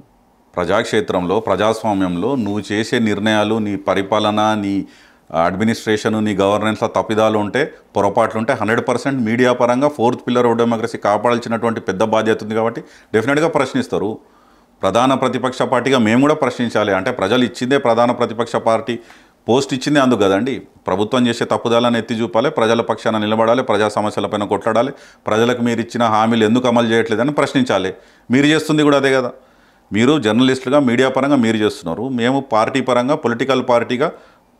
ప్రజాక్షేత్రంలో, ప్రజాస్వామ్యంలో నువ్వు చేసే నిర్ణయాలు, నీ పరిపాలన, నీ అడ్మినిస్ట్రేషన్, నీ గవర్నెన్స్లో తప్పిదాలు ఉంటే, పొరపాట్లు ఉంటే 100% మీడియా పరంగా 4th పిల్లర్ ఆఫ్ డెమోక్రసీ కాపాడాల్సినటువంటి పెద్ద బాధ్యత ఉంది కాబట్టి డెఫినెట్గా ప్రశ్నిస్తారు. ప్రధాన ప్రతిపక్ష పార్టీగా మేము కూడా ప్రశ్నించాలి. అంటే ప్రజలు ఇచ్చిందే ప్రధాన ప్రతిపక్ష పార్టీ పోస్ట్ ఇచ్చిందే అందుకు కదండి. ప్రభుత్వం చేసే తప్పుదాలను ఎత్తి చూపాలి, ప్రజల పక్షాన నిలబడాలి, ప్రజా సమస్యలపైన కొట్లాడాలి, ప్రజలకు మీరు ఇచ్చిన హామీలు ఎందుకు అమలు చేయట్లేదని ప్రశ్నించాలి. మీరు చేస్తుంది కూడా అదే కదా. మీరు జర్నలిస్టులుగా మీడియా పరంగా మీరు చేస్తున్నారు, మేము పార్టీ పరంగా పొలిటికల్ పార్టీగా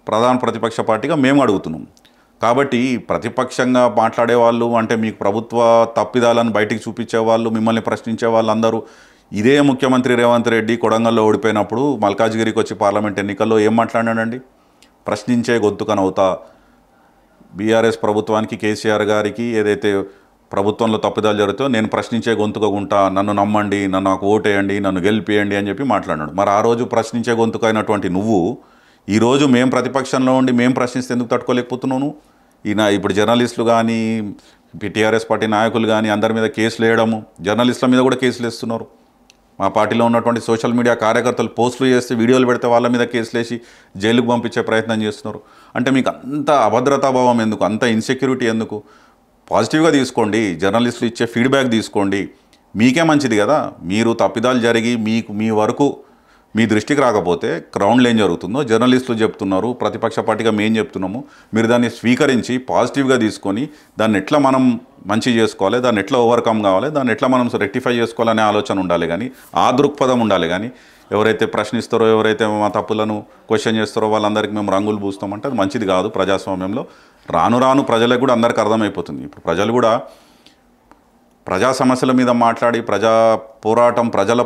ప్రధాన ప్రతిపక్ష పార్టీగా మేము అడుగుతున్నాం. కాబట్టి ప్రతిపక్షంగా మాట్లాడే వాళ్ళు, అంటే మీకు ప్రభుత్వ తప్పిదాలను బయటికి చూపించే వాళ్ళు, మిమ్మల్ని ప్రశ్నించే వాళ్ళందరూ ఇదే ముఖ్యమంత్రి రేవంత్ రెడ్డి కొడంగల్లో ఓడిపోయినప్పుడు మల్కాజ్గిరికి వచ్చి పార్లమెంట్ ఎన్నికల్లో ఏం మాట్లాడాడండి? ప్రశ్నించే గొంతుకనవుతా, బీఆర్ఎస్ ప్రభుత్వానికి, కేసీఆర్ గారికి ఏదైతే ప్రభుత్వంలో తప్పిదాలు జరుగుతాయో నేను ప్రశ్నించే గొంతుగా ఉంటా, నన్ను నమ్మండి, నన్ను నాకు ఓటేయండి, నన్ను గెలిపియండి అని చెప్పి మాట్లాడాడు. మరి ఆ రోజు ప్రశ్నించే గొంతుకైనటువంటి నువ్వు ఈరోజు మేము ప్రతిపక్షంలో ఉండి మేము ప్రశ్నిస్తే ఎందుకు తట్టుకోలేకపోతున్నాను? ఇప్పుడు జర్నలిస్టులు కానీ, టీఆర్ఎస్ పార్టీ నాయకులు కానీ అందరి మీద కేసులు వేయడము, జర్నలిస్టుల మీద కూడా కేసులు వేస్తున్నారు. మా పార్టీలో ఉన్నటువంటి సోషల్ మీడియా కార్యకర్తలు పోస్టులు చేస్తే, వీడియోలు పెడితే వాళ్ళ మీద కేసులు వేసి జైలుకు పంపించే ప్రయత్నం చేస్తున్నారు. అంటే మీకు అంత అభద్రతాభావం ఎందుకు, అంత ఇన్సెక్యూరిటీ ఎందుకు? పాజిటివ్గా తీసుకోండి, జర్నలిస్టులు ఇచ్చే ఫీడ్బ్యాక్ తీసుకోండి, మీకే మంచిది కదా. మీరు తప్పిదాలు జరిగి మీ వరకు మీ దృష్టికి రాకపోతే గ్రౌండ్లో ఏం జరుగుతుందో జర్నలిస్టులు చెప్తున్నారు, ప్రతిపక్ష పార్టీగా మేము చెప్తున్నాము, మీరు దాన్ని స్వీకరించి పాజిటివ్గా తీసుకొని దాన్ని ఎట్లా మనం మంచి చేసుకోవాలి, దాన్ని ఎట్లా ఓవర్కమ్ కావాలి, దాన్ని ఎట్లా మనం రెక్టిఫై చేసుకోవాలనే ఆలోచన ఉండాలి కానీ ఆ దృక్పథం ఉండాలి కానీ ఎవరైతే ప్రశ్నిస్తారో ఎవరైతే మా తప్పులను క్వశ్చన్ చేస్తారో వాళ్ళందరికీ మేము రంగులు పూస్తామంటే అది మంచిది కాదు. ప్రజాస్వామ్యంలో రాను రాను ప్రజలకు కూడా అందరికీ అర్థమైపోతుంది. ఇప్పుడు ప్రజలు కూడా ప్రజా సమస్యల మీద మాట్లాడి ప్రజల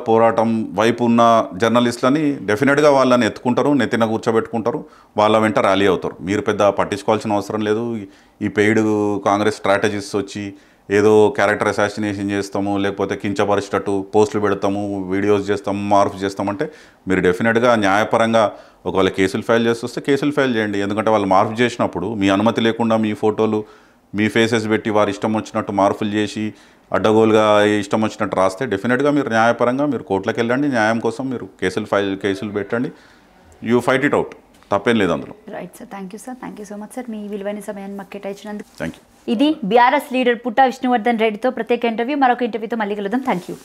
పోరాటం వైపు ఉన్న జర్నలిస్టులని డెఫినెట్గా వాళ్ళని ఎత్తుకుంటారు, నెత్తిన కూర్చోబెట్టుకుంటారు, వాళ్ళ వెంట ర్యాలీ అవుతారు. మీరు పెద్ద పట్టించుకోవాల్సిన అవసరం లేదు. ఈ పెయిడ్ కాంగ్రెస్ స్ట్రాటజిస్ట్ వచ్చి ఏదో క్యారెక్టర్ అసాసినేషన్ చేస్తాము, లేకపోతే కించపరిచేటట్టు పోస్టులు పెడతాము, వీడియోస్ చేస్తాము, మార్పు చేస్తామంటే మీరు డెఫినెట్గా న్యాయపరంగా ఒకవేళ కేసులు ఫైల్ చేసి వస్తే కేసులు ఫైల్ చేయండి. ఎందుకంటే వాళ్ళు మార్పు చేసినప్పుడు మీ అనుమతి లేకుండా మీ ఫోటోలు మీ ఫేసెస్ పెట్టి వారు ఇష్టం వచ్చినట్టు మార్పులు చేసి అడ్డగోలుగా ఇష్టం వచ్చినట్టు రాస్తే డెఫినెట్గా మీరు న్యాయపరంగా మీరు కోర్టులకు వెళ్ళండి, న్యాయం కోసం మీరు కేసులు పెట్టండి, యూ ఫైట్ ఇట్ అవుట్, తప్పేం లేదు అందులో. Right sir, thank you so much sir, మీ విలువైన సమయాన్ని మాకు కేటాయించినందుకు. Thank you. ఇది బీఆర్ఎస్ లీడర్ పుట్టా విష్ణువర్ధన్ రెడ్డితో ప్రత్యేక ఇంటర్వ్యూ. మరొక ఇంటర్వ్యూతో మళ్ళీ కలుద్దాం. Thank you.